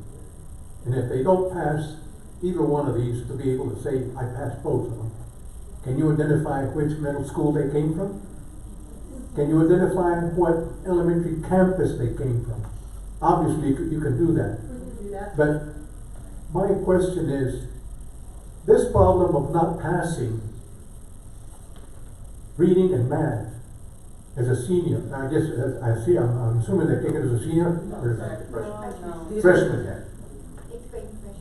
And if they don't pass either one of these to be able to say, I passed both of them, can you identify which middle school they came from? Can you identify what elementary campus they came from? Obviously, you can do that.
We can do that.
But my question is, this problem of not passing reading and math as a senior, I guess, I'm assuming they take it as a senior or freshman.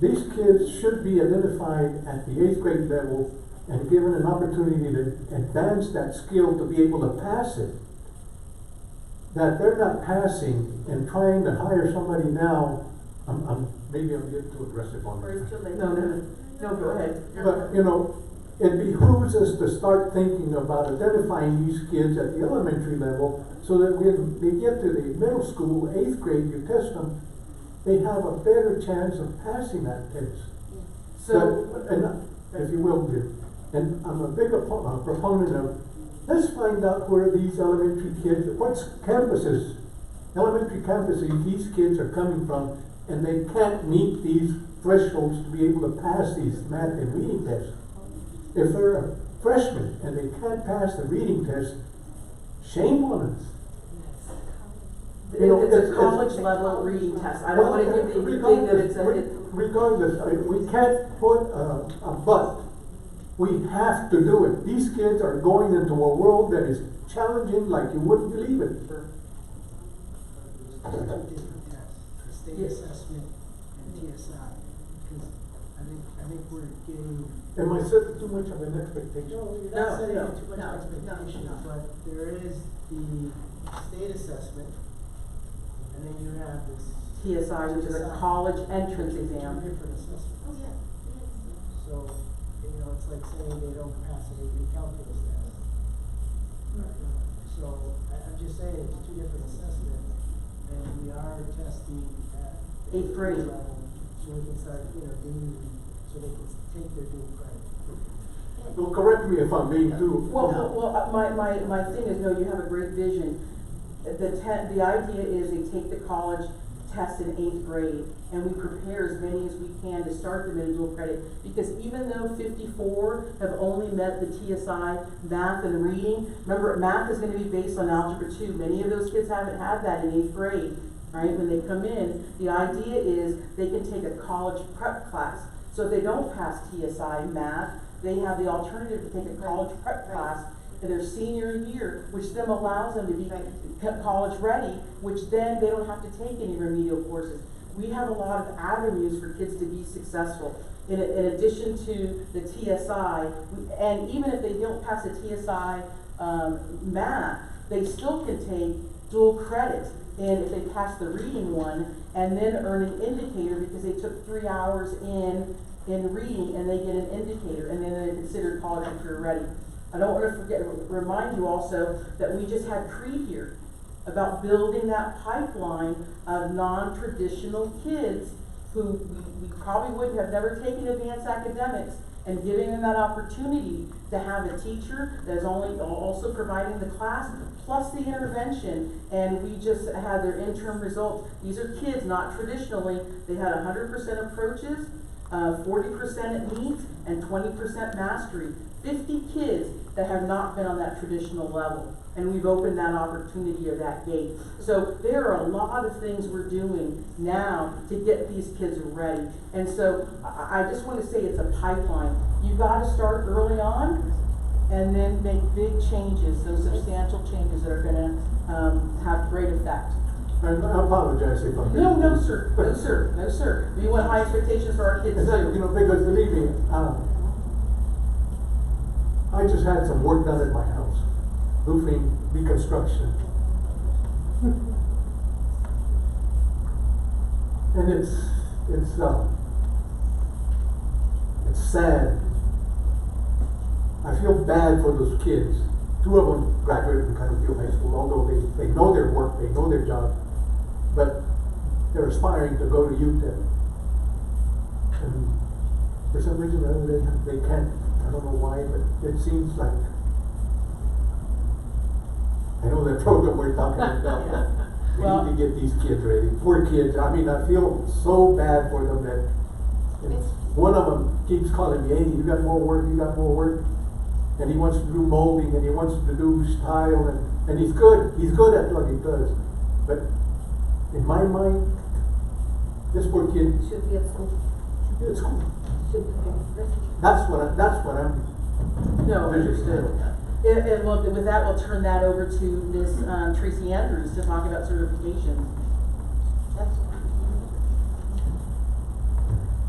These kids should be identified at the 8th grade level and given an opportunity to advance that skill to be able to pass it. That they're not passing and trying to hire somebody now, maybe I'm getting too aggressive on this.
No, go ahead.
But, you know, it behooves us to start thinking about identifying these kids at the elementary level so that when they get to the middle school, 8th grade, you test them, they have a better chance of passing that test. So, and if you will, and I'm a big proponent of, let's find out where these elementary kids, what campuses, elementary campuses these kids are coming from, and they can't meet these thresholds to be able to pass these math and reading tests. If they're a freshman and they can't pass the reading test, shame on us.
You know, it's a college level reading test. I don't want to give the thing that it's a
regardless, we can't put a but. We have to do it. These kids are going into a world that is challenging like you wouldn't believe it.
Two different tests, the state assessment and TSI. Because I think we're getting.
Am I setting too much of an expectation?
No, you're not setting too much expectation, but there is the state assessment, and then you have this
TSI, which is a college entrance exam.
Different assessments.
Oh, yeah.
So, you know, it's like saying they don't pass an AP calculus test. So, I'm just saying it's two different assessments, and we are testing at
8th grade
level, so we can start intervening, so they can take their dual credit.
Well, correct me if I'm being too.
My thing is, no, you have a great vision. The idea is they take the college test in 8th grade, and we prepare as many as we can to start them in dual credit, because even though 54 have only met the TSI math and reading, remember math is going to be based on Algebra 2. Many of those kids haven't had that in 8th grade, right? When they come in, the idea is they can take a college prep class. So if they don't pass TSI math, they have the alternative to take a college prep class in their senior year, which then allows them to be college ready, which then they don't have to take any remedial courses. We have a lot of avenues for kids to be successful. In addition to the TSI, and even if they don't pass the TSI math, they still can take dual credit. And if they pass the reading one, and then earn an indicator because they took 3 hours in reading, and they get an indicator, and then they're considered college and career ready. I don't want to remind you also that we just had Creed here about building that pipeline of non-traditional kids who we probably would have never taken advanced academics, and giving them that opportunity to have a teacher that is also providing the class plus the intervention. And we just had their interim results. These are kids not traditionally. They had 100% approaches, 40% at needs, and 20% mastery. 50 kids that have not been on that traditional level. And we've opened that opportunity of that gate. So there are a lot of things we're doing now to get these kids ready. And so I just want to say it's a pipeline. You've got to start early on and then make big changes, those substantial changes that are going to have great effect.
I apologize if I'm...
No, sir. No, sir. No, sir. We want high expectations for our kids too.
You know, because believe me, I just had some work done at my house. Roofing reconstruction. And it's sad. I feel bad for those kids. 2 of them graduated from Canterbury High School, although they know their work, they know their job, but they're aspiring to go to UTEP. And for some reason or other, they can't. I don't know why, but it seems like, I know that program we're talking about. We need to get these kids ready. Poor kids. I mean, I feel so bad for them that one of them keeps calling me, hey, you got more work, you got more work. And he wants to do molding, and he wants to do style, and he's good. He's good at what he does. But in my mind, this poor kid
Should be at school.
should be at school.
Should be.
That's what I'm.
No, understood. And with that, we'll turn that over to Ms. Tracy Andrews to talk about certifications.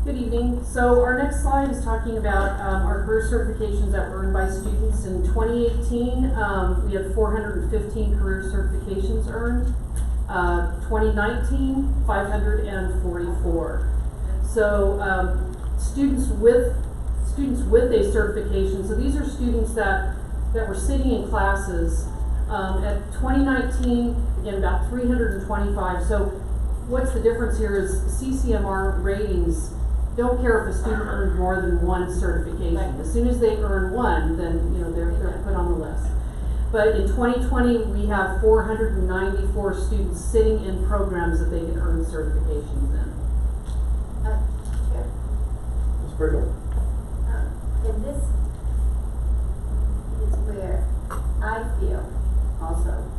Good evening. So our next slide is talking about our career certifications that were earned by students. In 2018, we had 415 career certifications earned. 2019, 544. So students with a certification. So these are students that were sitting in classes. At 2019, again, about 325. So what's the difference here is CCMR ratings don't care if a student earned more than one certification. Right. As soon as they earn one, then they're put on the list. But in 2020, we have 494 students sitting in programs that they can earn certifications in.
Chair.
Ms. Brigham.
And this is where I feel also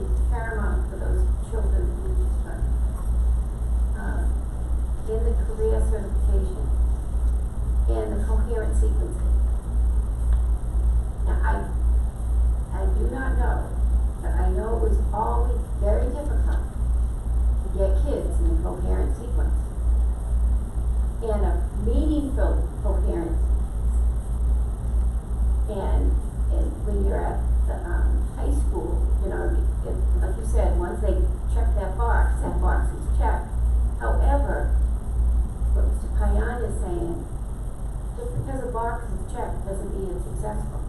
it's paramount for those children who just learned. In the career certification and the coherent sequencing. Now I do not know, but I know it was always very difficult to get kids in the coherent sequence. And a meaningful coherence. And when you're at the high school, like you said, once they check that box is checked. However, what Mr. Payan is saying, just because a box is checked doesn't mean it's successful.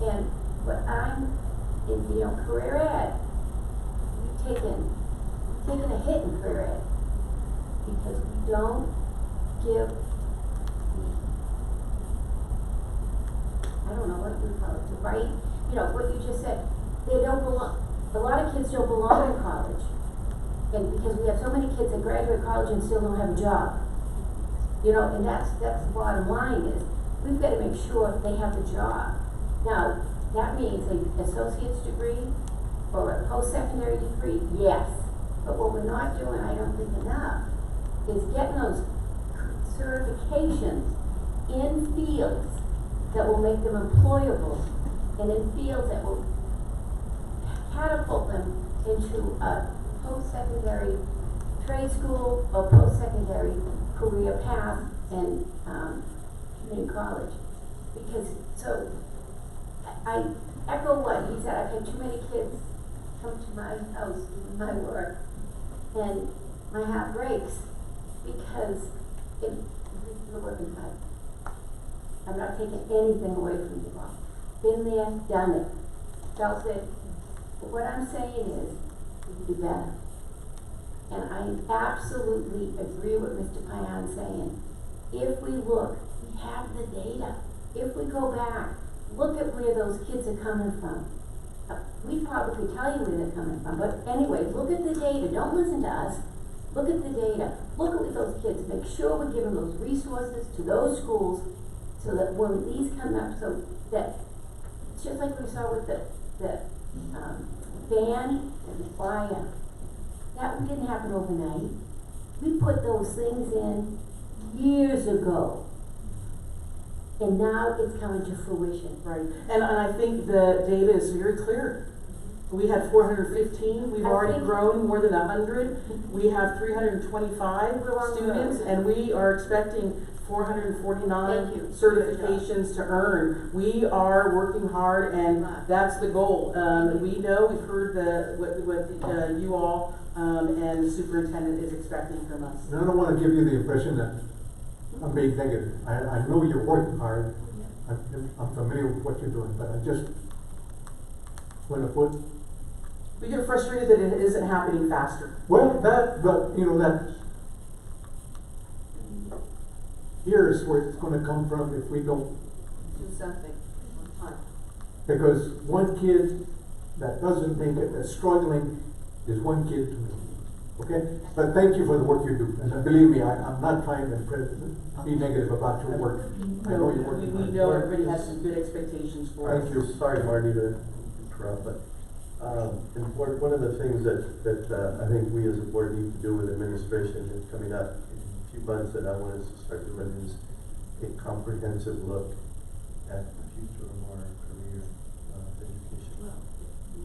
And what I'm in career ed, we've taken a hit in career ed because we don't give I don't know what we call it, the right, what you just said, they don't belong, a lot of kids don't belong in college. And because we have so many kids that graduate college and still don't have a job. And that's the bottom line is, we've got to make sure they have a job. Now, that means an associate's degree or a post-secondary degree, yes. But what we're not doing, I don't think enough, is getting those certifications in fields that will make them employable, and in fields that will catapult them into a post-secondary trade school or post-secondary career path and community college. Because, so, I echo what he said. I've had too many kids come to my house, do my work, and my heart breaks because they're working hard. I'm not taking anything away from you all. Been there, done it, felt it. But what I'm saying is, we can do better. And I absolutely agree with Mr. Payan saying, if we look, we have the data. If we go back, look at where those kids are coming from. We probably could tell you where they're coming from, but anyway, look at the data. Don't listen to us. Look at the data. Look at those kids. Make sure we're giving those resources to those schools so that when these come up, so that, just like we saw with the band and the choir, that didn't happen overnight. We put those things in years ago. And now it's coming to fruition.
Right, and I think the data is very clear. We had 415, we've already grown more than 100. We have 325 students, and we are expecting 449 certifications to earn. We are working hard, and that's the goal. We know, we've heard what you all and the superintendent is expecting from us.
And I don't want to give you the impression that I'm being negative. I know you're working hard. I'm familiar with what you're doing, but I just want to put.
We get frustrated that it isn't happening faster.
Well, but you know that. Here's where it's going to come from if we don't
do something.
Because one kid that doesn't make it, that's struggling, is one kid too many. Okay? But thank you for the work you do. And believe me, I'm not trying to be negative about your work. I know you're working hard.
We know everybody has some good expectations for us.
Thank you. Sorry, Marty, to interrupt, but one of the things that I think we as a board need to do with administration is coming up in a few months that I want us to start doing is a comprehensive look at the future of our career education.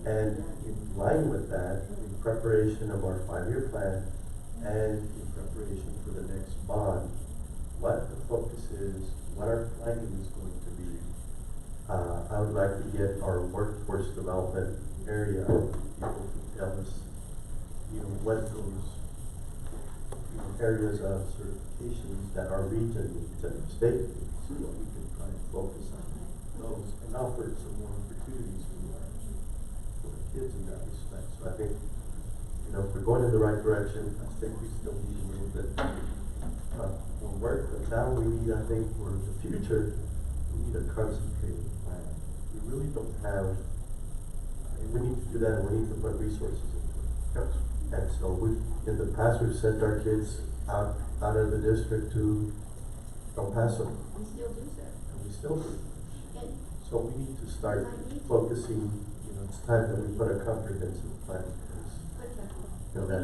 And in line with that, in preparation of our 5-year plan and in preparation for the next bond, what the focus is, what our planning is going to be. I would like to get our workforce development area people to tell us, what those areas of certifications that our region needs and the state needs, so that we can try and focus on those and offer some more opportunities for the kids in that respect. So I think, if we're going in the right direction, I think we still need a little bit more work, but now we need, I think, for the future, we need a concentrated plan. We really don't have, we need to do that, and we need to put resources into it. Yes. And so in the past, we've sent our kids out of the district to El Paso.
We still do, sir.
And we still do. So we need to start focusing, it's time that we put a comprehensive plan in place. That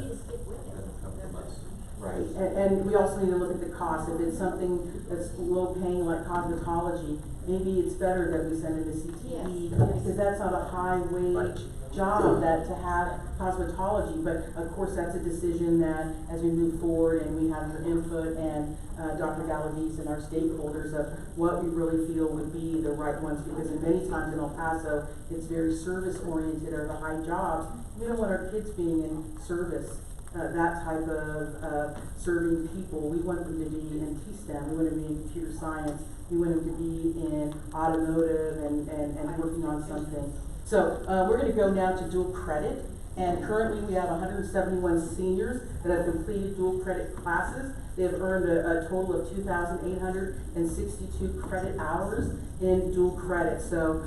come from us.
Right, and we also need to look at the cost. If it's something that's low paying like cosmetology, maybe it's better that we send it to CTE because that's not a high wage job that to have cosmetology. But of course, that's a decision that as we move forward and we have your input and Dr. Galaviz and our stakeholders of what we really feel would be the right ones, because in many times in El Paso, it's very service oriented or the high jobs. We don't want our kids being in service. That type of serving people. We want them to be in T-STEM, we want them to be in computer science, we want them to be in automotive and working on something. So we're going to go now to dual credit, and currently we have 171 seniors that have completed dual credit classes. They have earned a total of 2,862 credit hours in dual credit. So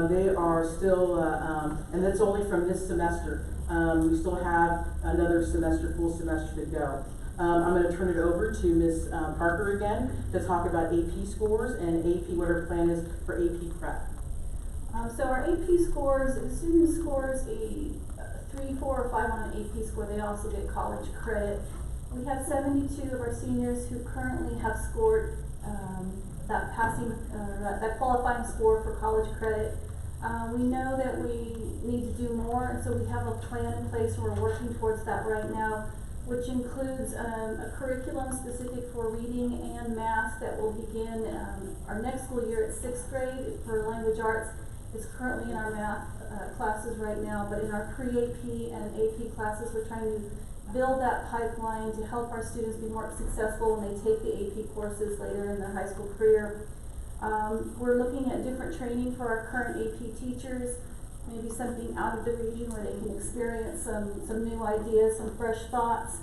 they are still, and that's only from this semester. We still have another semester, full semester to go. I'm going to turn it over to Ms. Parker again to talk about AP scores and AP, what our plan is for AP prep.
So our AP scores, if a student scores a 3, 4, or 5 on an AP score, they also get college credit. We have 72 of our seniors who currently have scored that passing, that qualifying score for college credit. We know that we need to do more, and so we have a plan in place, and we're working towards that right now, which includes a curriculum specific for reading and math that will begin our next school year at 6th grade for language arts. It's currently in our math classes right now, but in our pre-AP and AP classes, we're trying to build that pipeline to help our students be more successful when they take the AP courses later in their high school career. We're looking at different training for our current AP teachers, maybe something out of the region where they can experience some new ideas, some fresh thoughts.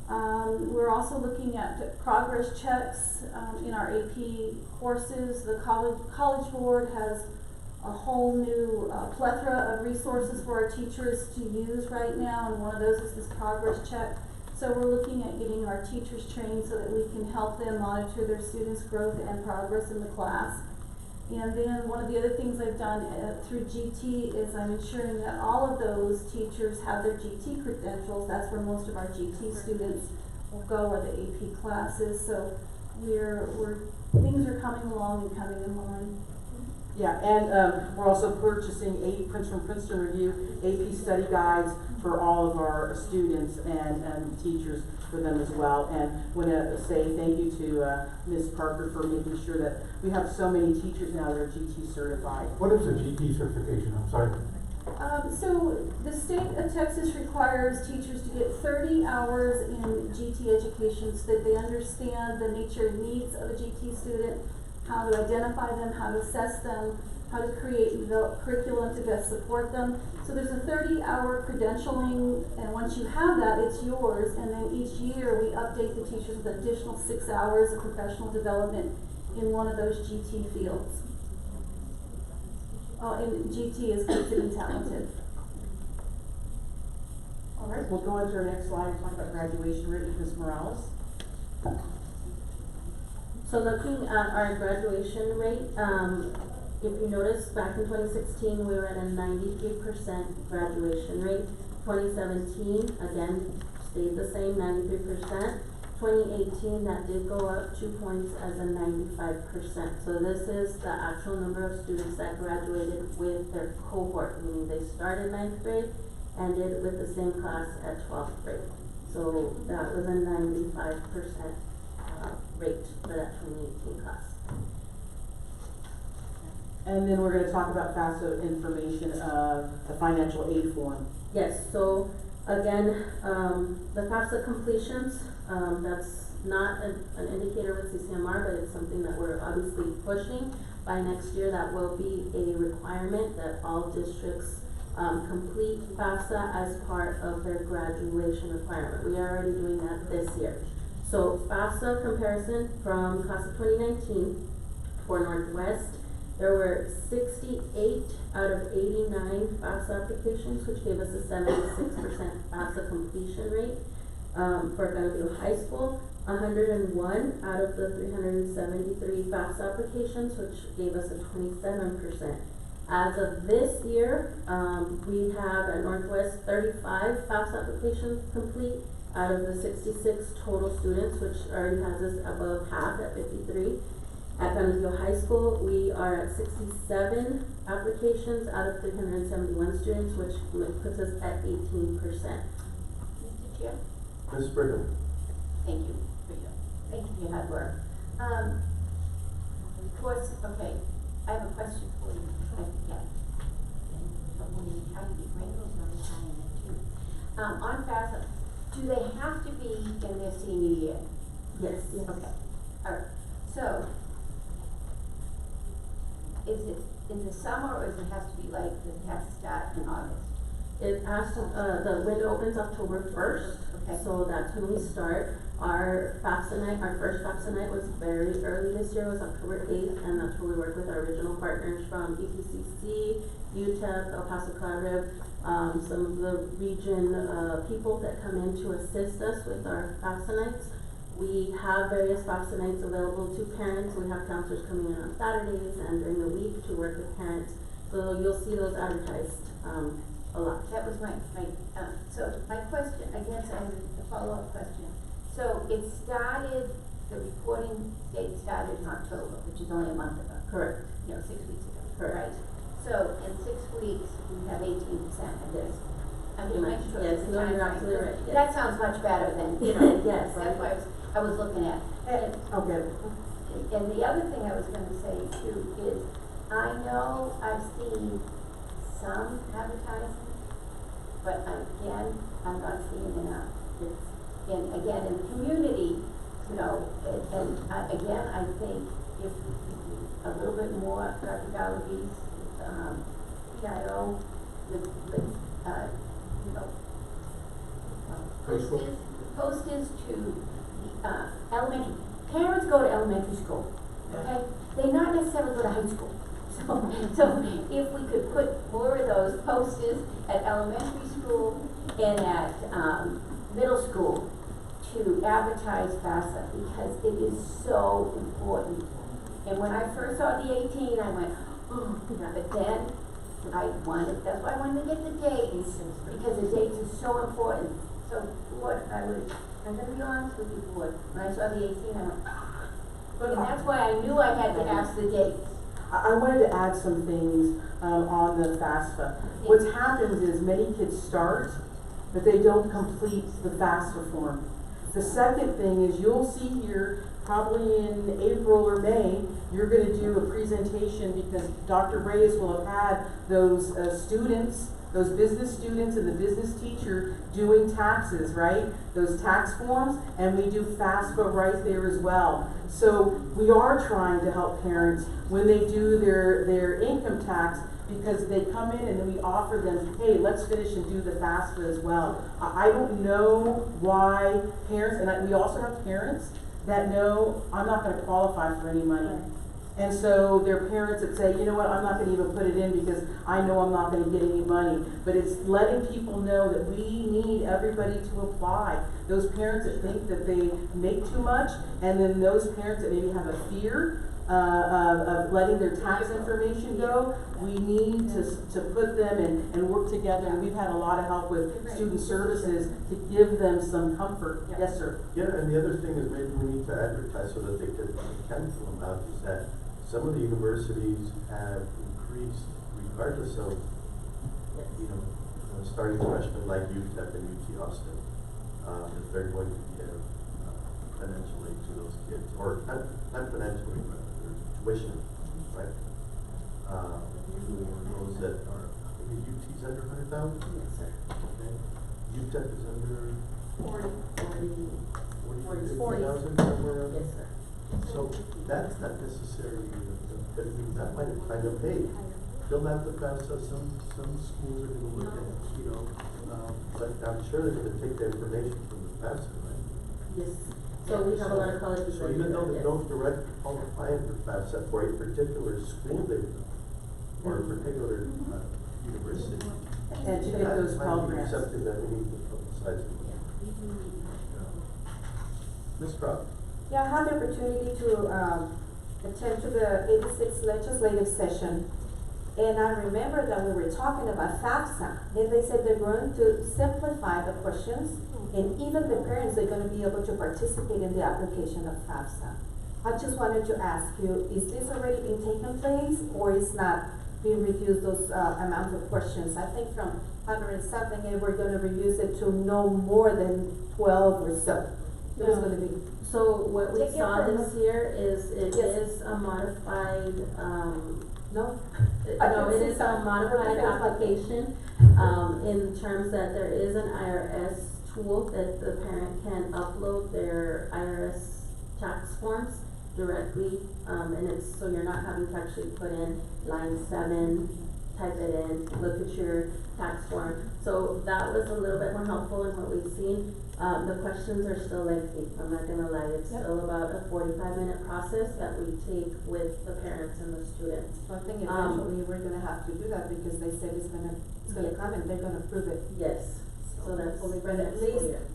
We're also looking at progress checks in our AP courses. The College Board has a whole new plethora of resources for our teachers to use right now, and one of those is this progress check. So we're looking at getting our teachers trained so that we can help them monitor their students' growth and progress in the class. And then one of the other things I've done through GT is I'm ensuring that all of those teachers have their GT credentials. That's where most of our GT students will go, are the AP classes. So things are coming along and coming in line.
Yeah, and we're also purchasing Princeton Review AP study guides for all of our students and teachers for them as well. And want to say thank you to Ms. Parker for making sure that we have so many teachers now that are GT certified.
What is a GT certification? I'm sorry.
So the state of Texas requires teachers to get 30 hours in GT education so that they understand the nature and needs of a GT student, how to identify them, how to assess them, how to create and develop curriculum to best support them. So there's a 30-hour credentialing, and once you have that, it's yours. And then each year we update the teachers with additional 6 hours of professional development in one of those GT fields. Oh, and GT is gifted and talented.
All right, we'll go on to our next slide and talk about graduation rate with Ms. Morales.
So looking at our graduation rate, if you notice, back in 2016, we were at a 93% graduation rate. 2017, again, stayed the same, 93%. 2018, that did go up 2 points as a 95%. So this is the actual number of students that graduated with their cohort, meaning they started 9th grade, ended with the same class at 12th grade. So that was a 95% rate for that 2018 class.
And then we're going to talk about FAFSA information, the financial aid form.
Yes, so again, the FAFSA completions, that's not an indicator with CCMR, but it's something that we're obviously pushing. By next year, that will be a requirement that all districts complete FAFSA as part of their graduation requirement. We are already doing that this year. So FAFSA comparison from class of 2019 for Northwest, there were 68 out of 89 FAFSA applications, which gave us a 76% FAFSA completion rate. For Granville High School, 101 out of the 373 FAFSA applications, which gave us a 27%. As of this year, we have at Northwest 35 FAFSA applications complete out of the 66 total students, which already has us above half at 53. At Granville High School, we are at 67 applications out of 371 students, which puts us at 18%.
Mr. Chair?
Ms. Brigham.
Thank you for your hard work. Of course, okay, I have a question for you. I forget. On FAFSA, do they have to be in their senior year?
Yes.
Okay. All right. So, is it in the summer, or does it have to be like, does it have to start in August?
It has to, the window opens October 1st,
Okay.
so that's when we start. Our FAFSA night, our first FAFSA night was very early this year, it was October 8th, and that's where we work with our original partners from EPCC, UTEP, El Paso Collaborative, some of the region people that come in to assist us with our FAFSA nights. We have various FAFSA nights available to parents. We have counselors coming in on Saturdays and during the week to work with parents. So you'll see those advertised a lot.
That was so my question, I guess, a follow-up question. So it started the reporting date started in October, which is only a month ago.
Correct.
6 weeks ago.
Correct.
Right? So in 6 weeks, we have 18% of this. I'm just making sure.
Yes,
that's the
no, you're
timeframe.
absolutely right, yes.
That sounds much better than, you know,
Yes.
that's what I was looking at. And,
Okay.
and the other thing I was gonna say too is, I know I've seen some advertising, but again, I'm not seeing enough. And again, in the community, you know, again, I think if a little bit more, Dr. Galaviz, PIO, with, you know, posters to the elementary, parents go to elementary school, okay? They not necessarily go to high school. So if we could put more of those posters at elementary school and at middle school to advertise FAFSA, because it is so important. And when I first saw the 18, I went, oh, but then that's why I wanted to get the dates, because the dates are so important. So Board, I'm gonna be honest with you, Board, when I saw the 18, I went, and that's why I knew I had to ask the dates.
I wanted to add some things on the FAFSA. What happens is many kids start, but they don't complete the FAFSA form. The second thing is you'll see here, probably in April or May, you're going to do a presentation because Dr. Reyes will have had those students, those business students and the business teacher doing taxes, right? Those tax forms, and we do FAFSA right there as well. So we are trying to help parents when they do their income tax, because they come in and then we offer them, hey, let's finish and do the FAFSA as well. I don't know why parents, and we also have parents that know I'm not going to qualify for any money. And so there are parents that say, you know what, I'm not going to even put it in because I know I'm not going to get any money. But it's letting people know that we need everybody to apply. Those parents that think that they make too much, and then those parents that maybe have a fear of letting their tax information go, we need to put them and work together. And we've had a lot of help with student services to give them some comfort. Yes, sir.
Yeah, and the other thing is maybe we need to advertise so that they can fill them out, is that some of the universities have increased, regardless of, you know, starting freshmen like UTEP and UT Austin, if they're going to give financial aid to those kids, or not financial aid, but tuition, right? For those that are, I think UT's under 100,000?
Yes, sir.
Okay. UTEP is under
40,000
somewhere around?
Yes, sir.
So that's not necessarily, but that might have kind of, hey, fill out the FAFSA, some schools are gonna look at, you know, but I'm sure they're gonna take the information from the FAFSA, right?
Yes. So we have a lot of colleges.
So even though they don't directly qualify for FAFSA for a particular school they or a particular university.
And to get those
That might be
programs.
something that we need to publicize. Ms. Croft?
Yeah, I had the opportunity to attend to the 86th legislative session, and I remember that we were talking about FAFSA, and they said they're going to simplify the questions, and even the parents are going to be able to participate in the application of FAFSA. I just wanted to ask you, is this already being taken place, or is not being reduced, those amounts of questions? I think from 100 something, and we're going to reduce it to no more than 12 or so. It was going to be.
So what we
Take it
saw
from
this year is it
Yes.
is a modified,
No?
no, it is a modified application, in terms that there is an IRS tool that the parent can upload their IRS tax forms directly, and it's, so you're not having to actually put in line 7, type it in, look at your tax form. So that was a little bit more helpful in what we've seen. The questions are still lengthy, I'm not gonna lie, it's still about a 45-minute process that we take with the parents and the students.
So I think eventually we're gonna have to do that because they said it's gonna come and they're gonna prove it.
Yes, so that's only for
But
next
at least,
school year.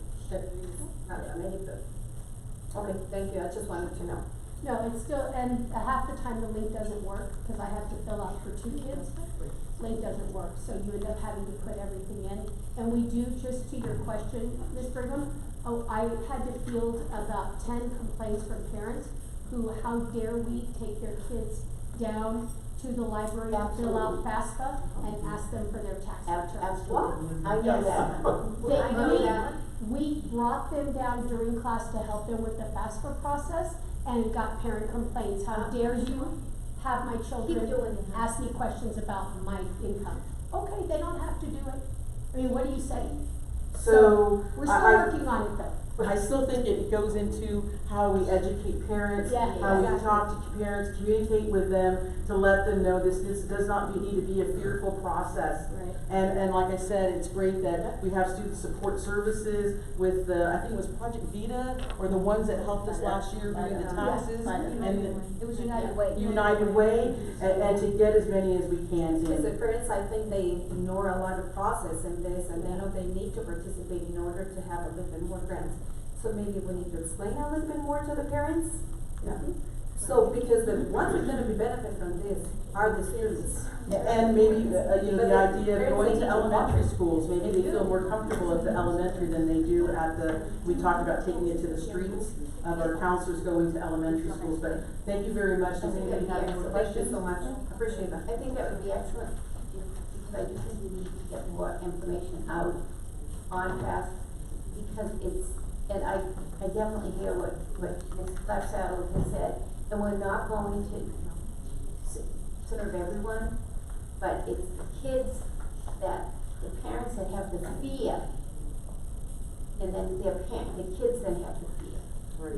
Okay, thank you, I just wanted to know.
No, it's still, and half the time the link doesn't work, because I have to fill out for 2 kids. Link doesn't work, so you end up having to put everything in. And we do, just to your question, Ms. Brigham, I had to field about 10 complaints from parents who, how dare we take their kids down to the library to fill out FAFSA and ask them for their tax returns.
What? I know
Yes.
that. I know that.
We brought them down during class to help them with the FAFSA process and got parent complaints. How dare you have my children ask me questions about my income? Okay, they don't have to do it. I mean, what do you say?
So,
We're still working on it though.
I still think it goes into how we educate parents,
Yeah,
how we
exactly.
talk to parents, communicate with them, to let them know this does not need to be a fearful process.
Right.
And like I said, it's great that we have student support services with the, I think it was Project Vita, or the ones that helped us last year doing the taxes. And
It was United Way.
United Way, and to get as many as we can
Because the
in.
parents, I think they ignore a lot of process in this, and they know they need to participate in order to have a little bit more grants. So maybe we need to explain a little bit more to the parents?
Yeah.
So, because the ones who are gonna be benefit from this are the students.
And maybe, the
But
idea of
parents,
going
they
to
need to
elementary
walk.
schools, maybe they feel more comfortable at the elementary than they do at the, we talked about taking it to the streets, of our counselors going to elementary schools, but thank you very much. Does anybody have any more
Thank you
questions?
so much, appreciate that.
I think that would be excellent, because I do think we need to get more information out on FAFSA, because it's, and I definitely hear what Ms. Clapsaddle has said, and we're not going to serve everyone, but it's the kids that, the parents that have the fear, and then the kids then have the fear.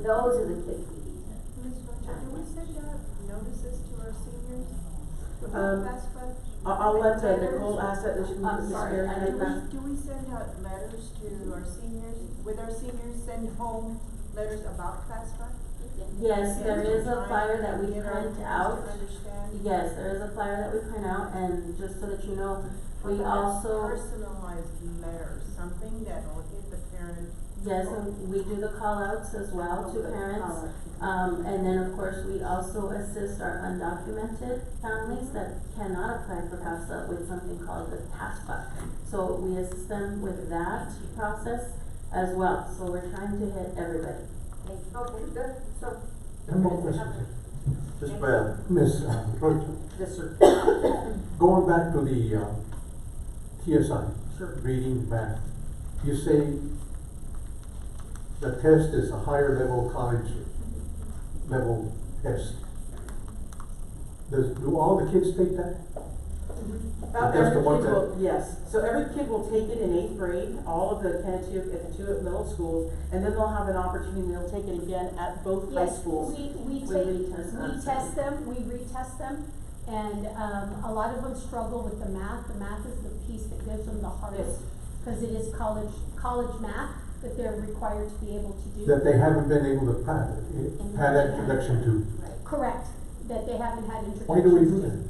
Those are the kids we need to.
Ms. Rocha, do we send out notices to our seniors?
I'll let Nicole ask that,
I'm sorry,
Mary.
do we send out letters to our seniors, with our seniors, send home letters about FAFSA?
Yes, there is a flyer that we
Get our
print
parents
out.
to understand?
Yes, there is a flyer that we print out, and just so that you know, we also,
Personalized letters, something that will hit the parent.
yes, and we do the call outs as well to parents. And then of course, we also assist our undocumented families that cannot apply for FAFSA with something called the TASPA. So we assist them with that process as well, so we're trying to hit everybody.
Okay, good, so.
I have more questions.
Just Brad.
Ms. Rocha,
Yes, sir.
going back to the TSI,
Sure.
reading, math, you say the test is a higher level college level test. Do all the kids take that? That's the
Every
one
kid
that-
will, yes, so every kid will take it in 8th grade, all of the Kennebec at the two middle schools, and then they'll have an opportunity, they'll take it again at both high
Yes,
schools.
we
retest
test them, we retest them, and, a lot of them struggle with the math. The math is the piece that gives them the hardest, because it is college math that they're required to be able to do.
That they haven't been able to pass that introduction to?
Correct, that they haven't had introductions.
Why do we do that?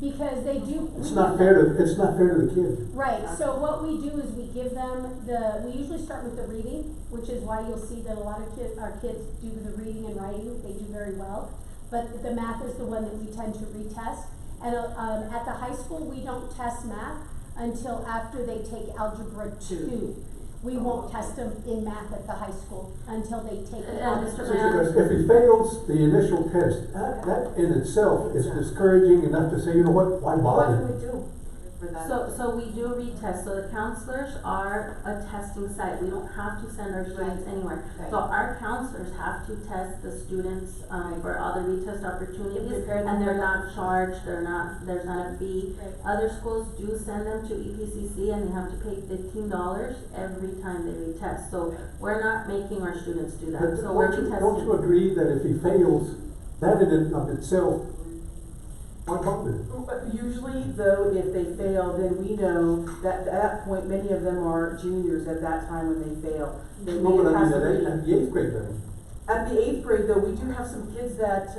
Because they do.
It's not fair to the kid.
Right, so what we do is we give them we usually start with the reading, which is why you'll see that a lot of our kids do the reading and writing, they do very well. But the math is the one that we tend to retest. And, at the high school, we don't test math until after they take Algebra 2. We won't test them in math at the high school until they take it.
Because if he fails the initial test, that in itself is discouraging enough to say, you know what, why bother?
What do we do for that?
So we do retest, so the counselors are a testing site, we don't have to send our students anywhere.
Right.
So our counselors have to test the students, for all the retest opportunities,
prepare them
and they're
for
not
that.
charged, there's not a fee.
Right.
Other schools do send them to EPCC and they have to pay $15 every time they retest, so we're not making our students do that,
But
so we're
don't you
retesting.
agree that if he fails, that in and of itself, why bother?
Usually, though, if they fail, then we know that at that point, many of them are juniors at that time when they fail. They
No, but I
pass
mean,
the reading.
at the 8th grade level.
At the 8th grade, though, we do have some kids that,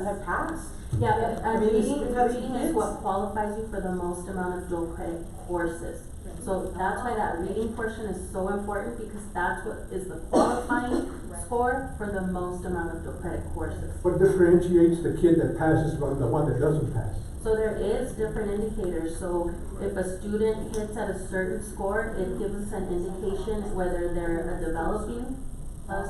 have passed.
Yeah, but
I mean,
reading
we've had some
is
kids.
what qualifies you for the most amount of dual credit courses. So that's why that reading portion is so important, because that's what is the qualifying score for the most amount of dual credit courses.
What differentiates the kid that passes from the one that doesn't pass?
So there is different indicators, so if a student hits at a certain score, it gives us an indication whether they're a developing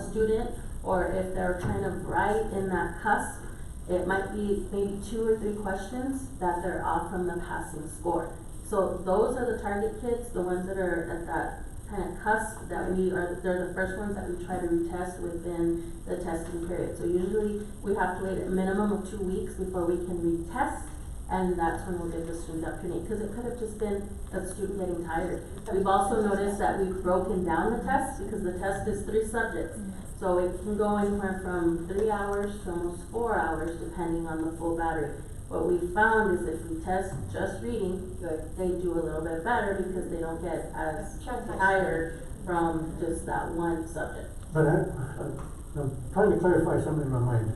student, or if they're kind of right in that cusp. It might be maybe 2 or 3 questions that they're off from the passing score. So those are the target kids, the ones that are at that kind of cusp that they're the first ones that we try to retest within the testing period. So usually we have to wait a minimum of 2 weeks before we can retest, and that's when we'll give the student opportunity, because it could have just been a student getting tired. We've also noticed that we've broken down the test, because the test is 3 subjects. So it can go anywhere from 3 hours to almost 4 hours, depending on the full battery. What we found is if we test just reading, they do a little bit better because they don't get as tired from just that one subject.
But I'm trying to clarify something in my mind.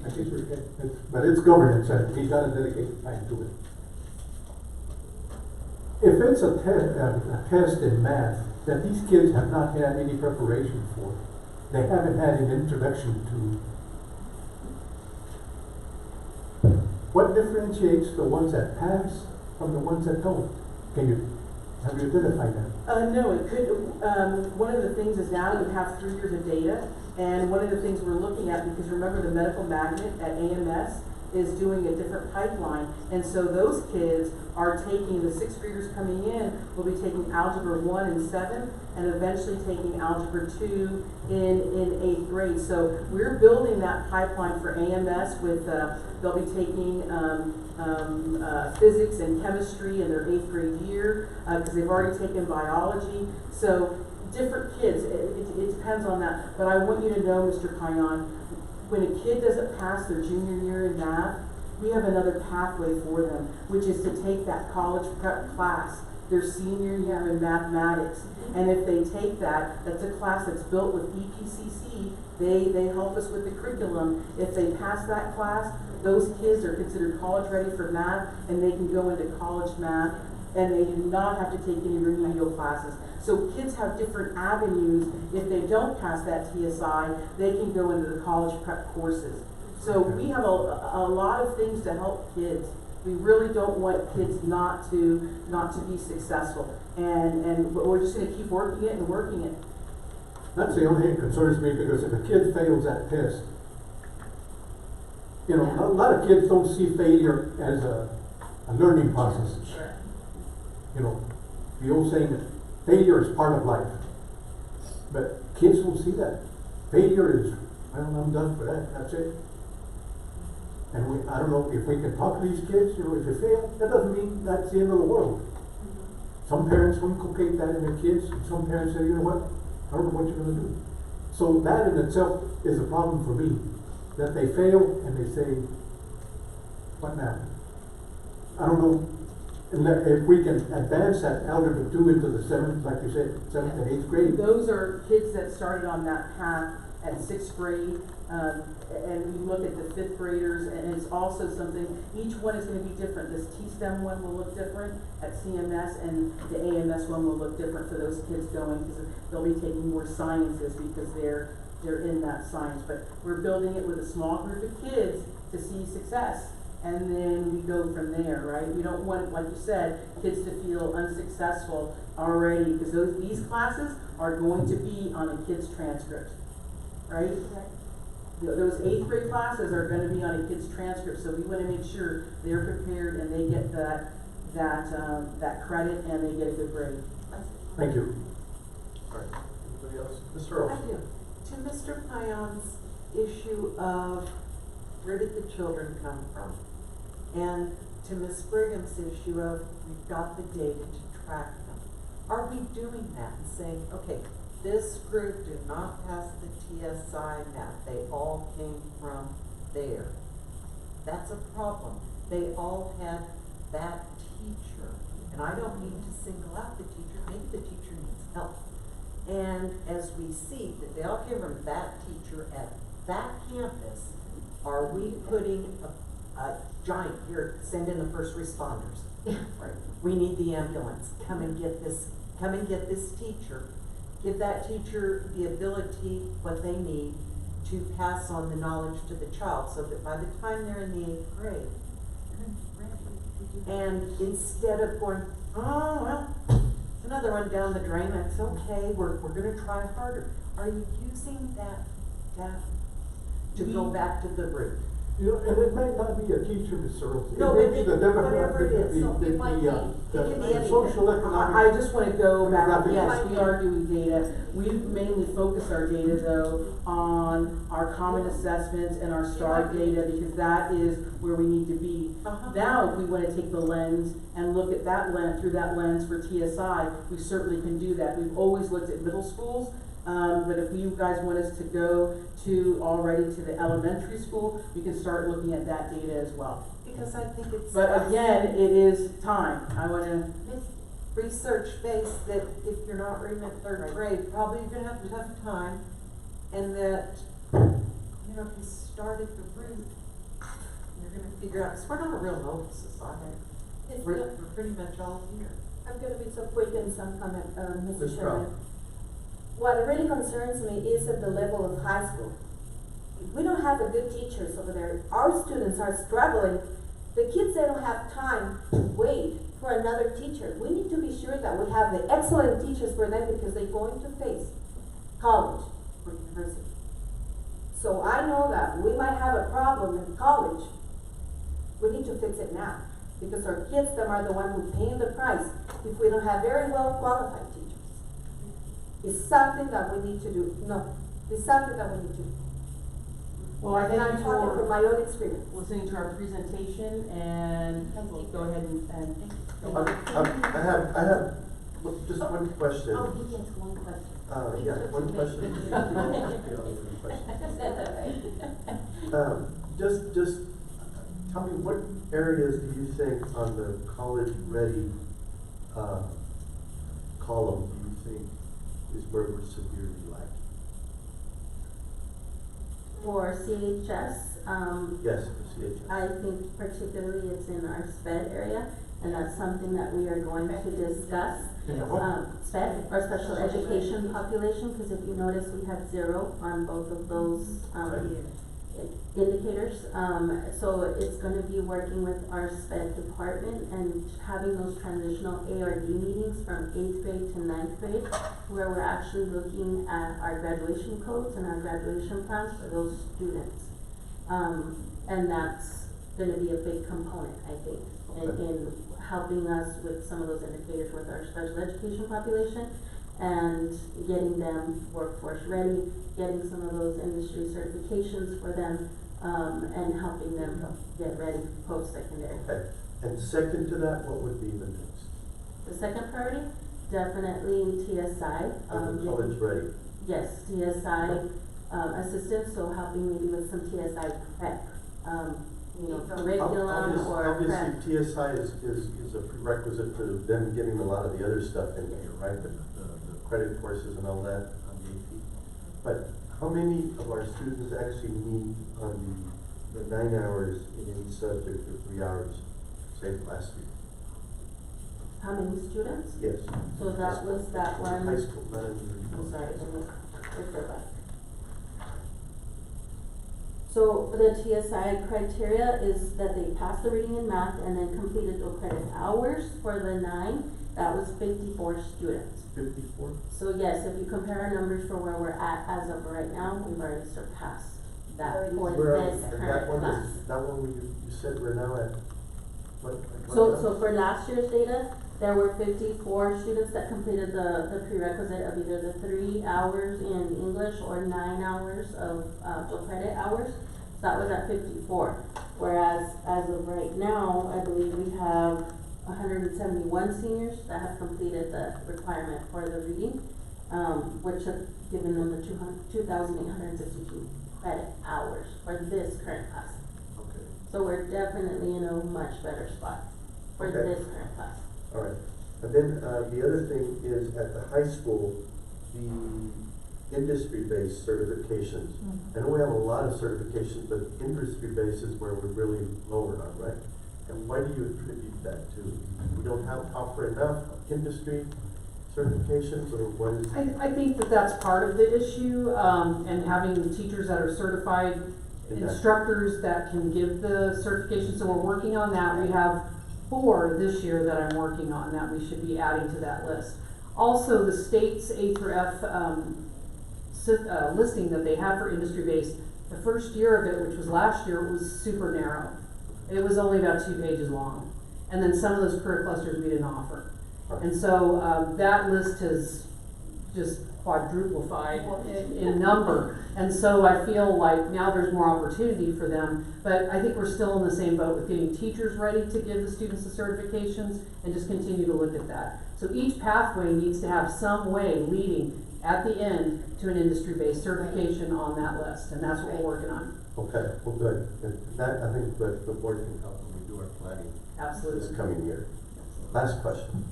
I guess but it's governance, and he's got to dedicate time to it. If it's a test in math that these kids have not had any preparation for, they haven't had an introduction to, what differentiates the ones that pass from the ones that don't? Have you identified that?
No, it could, one of the things is now we have 3 years of data, and one of the things we're looking at, because remember the medical magnet at AMS is doing a different pipeline, and so those kids are taking, the 6th graders coming in will be taking Algebra 1 in 7th, and eventually taking Algebra 2 in 8th grade. So we're building that pipeline for AMS with, they'll be taking physics and chemistry in their 8th grade year, because they've already taken biology. So different kids, it depends on that. But I want you to know, Mr. Payan, when a kid doesn't pass their junior year in math, we have another pathway for them, which is to take that college prep class their senior year in mathematics. And if they take that, that's a class that's built with EPCC. They help us with the curriculum. If they pass that class, those kids are considered college ready for math, and they can go into college math, and they do not have to take any remedial classes. So kids have different avenues. If they don't pass that TSI, they can go into the college prep courses. So we have a lot of things to help kids. We really don't want kids not to be successful. And we're just gonna keep working it and working it.
That's the only thing that concerns me, because if a kid fails that test, you know, a lot of kids don't see failure as a learning process. You know, the old saying that failure is part of life. But kids don't see that. Failure is, I'm done for that, that's it. And I don't know if we can talk to these kids, you know, if you fail, that doesn't mean that's the end of the world. Some parents inculcate that in their kids, and some parents say, you know what, I don't know what you're gonna do. So that in itself is a problem for me, that they fail and they say, what now? I don't know if we can advance that Algebra 2 into the 7th, like you said, 7th and 8th grade.
Those are kids that started on that path at 6th grade, and we look at the 5th graders, and it's also something, each one is going to be different. This T-STEM one will look different at CMS, and the AMS one will look different for those kids going, because they'll be taking more sciences because they're in that science. But we're building it with a small group of kids to see success, and then we go from there, right? We don't want, like you said, kids to feel unsuccessful already, because these classes are going to be on a kid's transcript. Right? Those 8th grade classes are going to be on a kid's transcript, so we want to make sure they're prepared and they get that credit and they get a good grade.
Thank you.
All right. Anybody else? Mr. Earls.
I do. To Mr. Payan's issue of where did the children come from, and to Ms. Brigham's issue of we've got the data to track them. Are we doing that and saying, okay, this group did not pass the TSI math, they all came from there? That's a problem. They all had that teacher. And I don't mean to single out the teacher, maybe the teacher needs help. And as we see that they all came from that teacher at that campus, are we putting a giant, here, send in the first responders. Right. We need the ambulance, come and get this teacher. Give that teacher the ability, what they need, to pass on the knowledge to the child, so that by the time they're in the 8th grade, they're going to be ready. And instead of going, oh, well, it's another one down the drain, it's okay, we're gonna try harder. Are you using that data to go back to the root?
You know, and it may not be a teacher, Ms. Searles.
No,
It
but
may be the
whatever it is, so it might be, it can be anything.
social economic.
I just wanna go back,
Demographic.
yes, we are doing data. We've mainly focused our data though on our common assessments and our STAR data because that is where we need to be. Now, if we wanna take the lens and look at that lens, through that lens for TSI, we certainly can do that. We've always looked at middle schools, but if you guys want us to go already to the elementary school, we can start looking at that data as well.
Because I think it's.
But again, it is time. I wanna.
It's research-based that if you're not reading at third grade, probably you're gonna have a tough time. And that, you know, if you start at the root, you're gonna figure out, because we're not a real noble society. We're pretty much all here.
I'm gonna be so quick in some comment, Mr.
Ms.
Chairman.
Brown.
What really concerns me is at the level of high school. If we don't have the good teachers over there, our students are struggling. The kids, they don't have time to wait for another teacher. We need to be sure that we have the excellent teachers for them because they're going to face college or university. So I know that we might have a problem in college. We need to fix it now because our kids, them are the ones who paying the price if we don't have very well qualified teachers. It's something that we need to do. No, it's something that we need to do.
Well, I
And
thank
I'm
you
talking from my own experience.
listening to our presentation and we'll go ahead and go on.
I have just one question.
Oh, he gets one question.
Yeah, one question.
That's all right.
Just tell me, what areas do you think on the college ready column do you think is where we're severely lacking?
For CHS,
Yes, for CHS.
I think particularly it's in our SPED area, and that's something that we are going to discuss. SPED, or special education population, because if you notice, we have 0 on both of those, indicators. So it's gonna be working with our SPED department and having those transitional ARD meetings from 8th grade to 9th grade, where we're actually looking at our graduation codes and our graduation plans for those students. And that's gonna be a big component, I think, in helping us with some of those indicators with our special education population and getting them workforce ready, getting some of those industry certifications for them, and helping them get ready post-secondary.
Okay. And second to that, what would be the next?
The second priority, definitely TSI.
College ready.
Yes, TSI assistance, so helping maybe with some TSI prep, curriculum or prep.
Obviously, TSI is a prerequisite to them getting a lot of the other stuff in here, right? The credit courses and all that on the AP. But how many of our students actually meet on the 9 hours in each subject or 3 hours, say last week?
How many students?
Yes.
So that was that one.
High school, not in the.
I'm sorry, let me refer back. So the TSI criteria is that they passed the reading and math and then completed the credit hours for the 9. That was 54 students.
54?
So yes, if you compare our numbers for where we're at as of right now, we've already surpassed that for this current class.
That one you said we're now at what?
So for last year's data, there were 54 students that completed the prerequisite of either the 3 hours in English or 9 hours of dual credit hours. So that was at 54. Whereas as of right now, I believe we have 171 seniors that have completed the requirement for the reading, which have given them the 2,862 credit hours for this current class.
Okay.
So we're definitely in a much better spot for this current class.
All right. And then the other thing is at the high school, the industry-based certifications. I know we have a lot of certifications, but industry-based is where we're really lower on, right? And why do you attribute that to? We don't offer enough industry certifications, or what is it?
I think that that's part of the issue, and having teachers that are certified, instructors that can give the certification. So we're working on that. We have 4 this year that I'm working on that we should be adding to that list. Also, the state's A through F listing that they have for industry-based, the first year of it, which was last year, was super narrow. It was only about 2 pages long. And then some of those career clusters we didn't offer. And so that list has just quadruplified in number. And so I feel like now there's more opportunity for them, but I think we're still in the same boat with getting teachers ready to give the students the certifications and just continue to look at that. So each pathway needs to have some way leading at the end to an industry-based certification on that list, and that's what we're working on.
Okay, well, good. And that, I think the board can help when we do our planning.
Absolutely.
This coming year. Last question.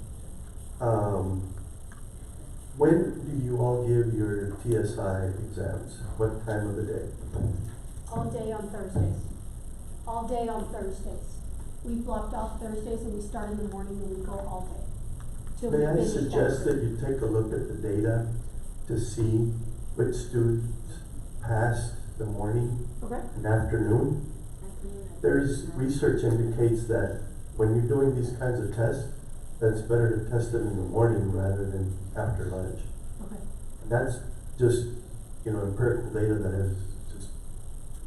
When do you all give your TSI exams? What time of the day?
All day on Thursdays. All day on Thursdays. We blocked off Thursdays and we start in the morning and we go all day. Till we
May I
finish
suggest that you take a look at the data to see which students passed the morning and afternoon? There's research indicates that when you're doing these kinds of tests, that it's better to test them in the morning rather than after lunch.
Okay.
And that's just, empirical data that is just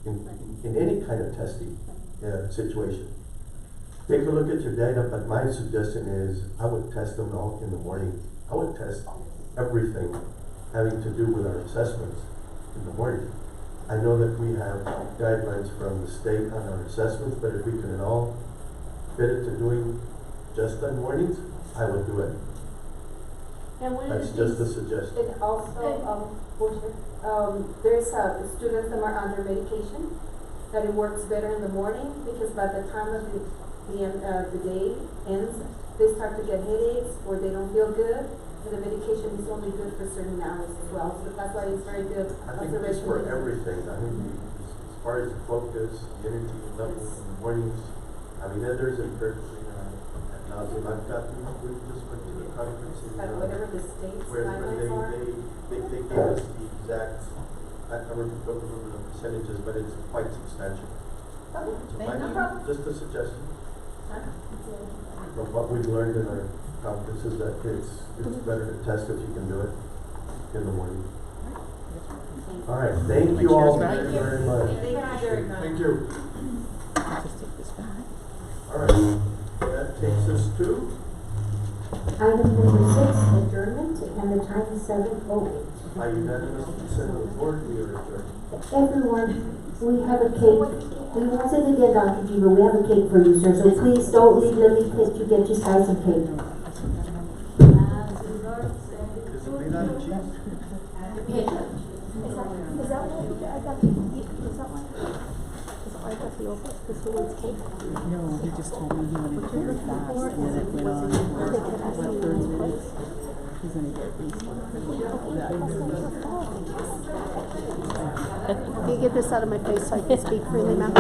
in any kind of testing situation. Take a look at your data, but my suggestion is I would test them all in the morning. I would test everything having to do with our assessments in the morning. I know that we have guidelines from the state on our assessments, but if we can all fit it to doing just on mornings, I would do it.
And one of
That's
the
just a
things,
suggestion.
and also, there's students that are under medication, that it works better in the morning, because by the time of the day ends, they start to get headaches, or they don't feel good, and the medication is only good for certain hours as well, so that's why it's very good.
I think it's for everything. I mean, as far as the focus, the energy levels in the mornings, I mean, there's a perfectly ad nauseum. We just went to a conference in
whatever the state's
where
guidelines are.
they gave us the exact, I don't remember the percentages, but it's quite substantial. So just a suggestion. From what we've learned in our conferences, that it's better to test if you can do it in the morning. All right, thank you all very, very much.
Thank you.
Just take this back.
All right, that takes us to
Item number 6, adjournment, and the time is 7:08.
by unanimous consent of the board, we are adjourned.
Everyone, we have a cake. We won't say it again, Dr. G, but we have a cake for you, sir, so please don't leave, let me get you guys some cake.
Is it made out of cheese?
Is that what I got? Is that one? Is that why I got the over? This one's cake?
No, he just told me he wanted to very fast, and then it went on for about 30 minutes. He's gonna get these.
Can you get this out of my face so I can speak freely, ma'am?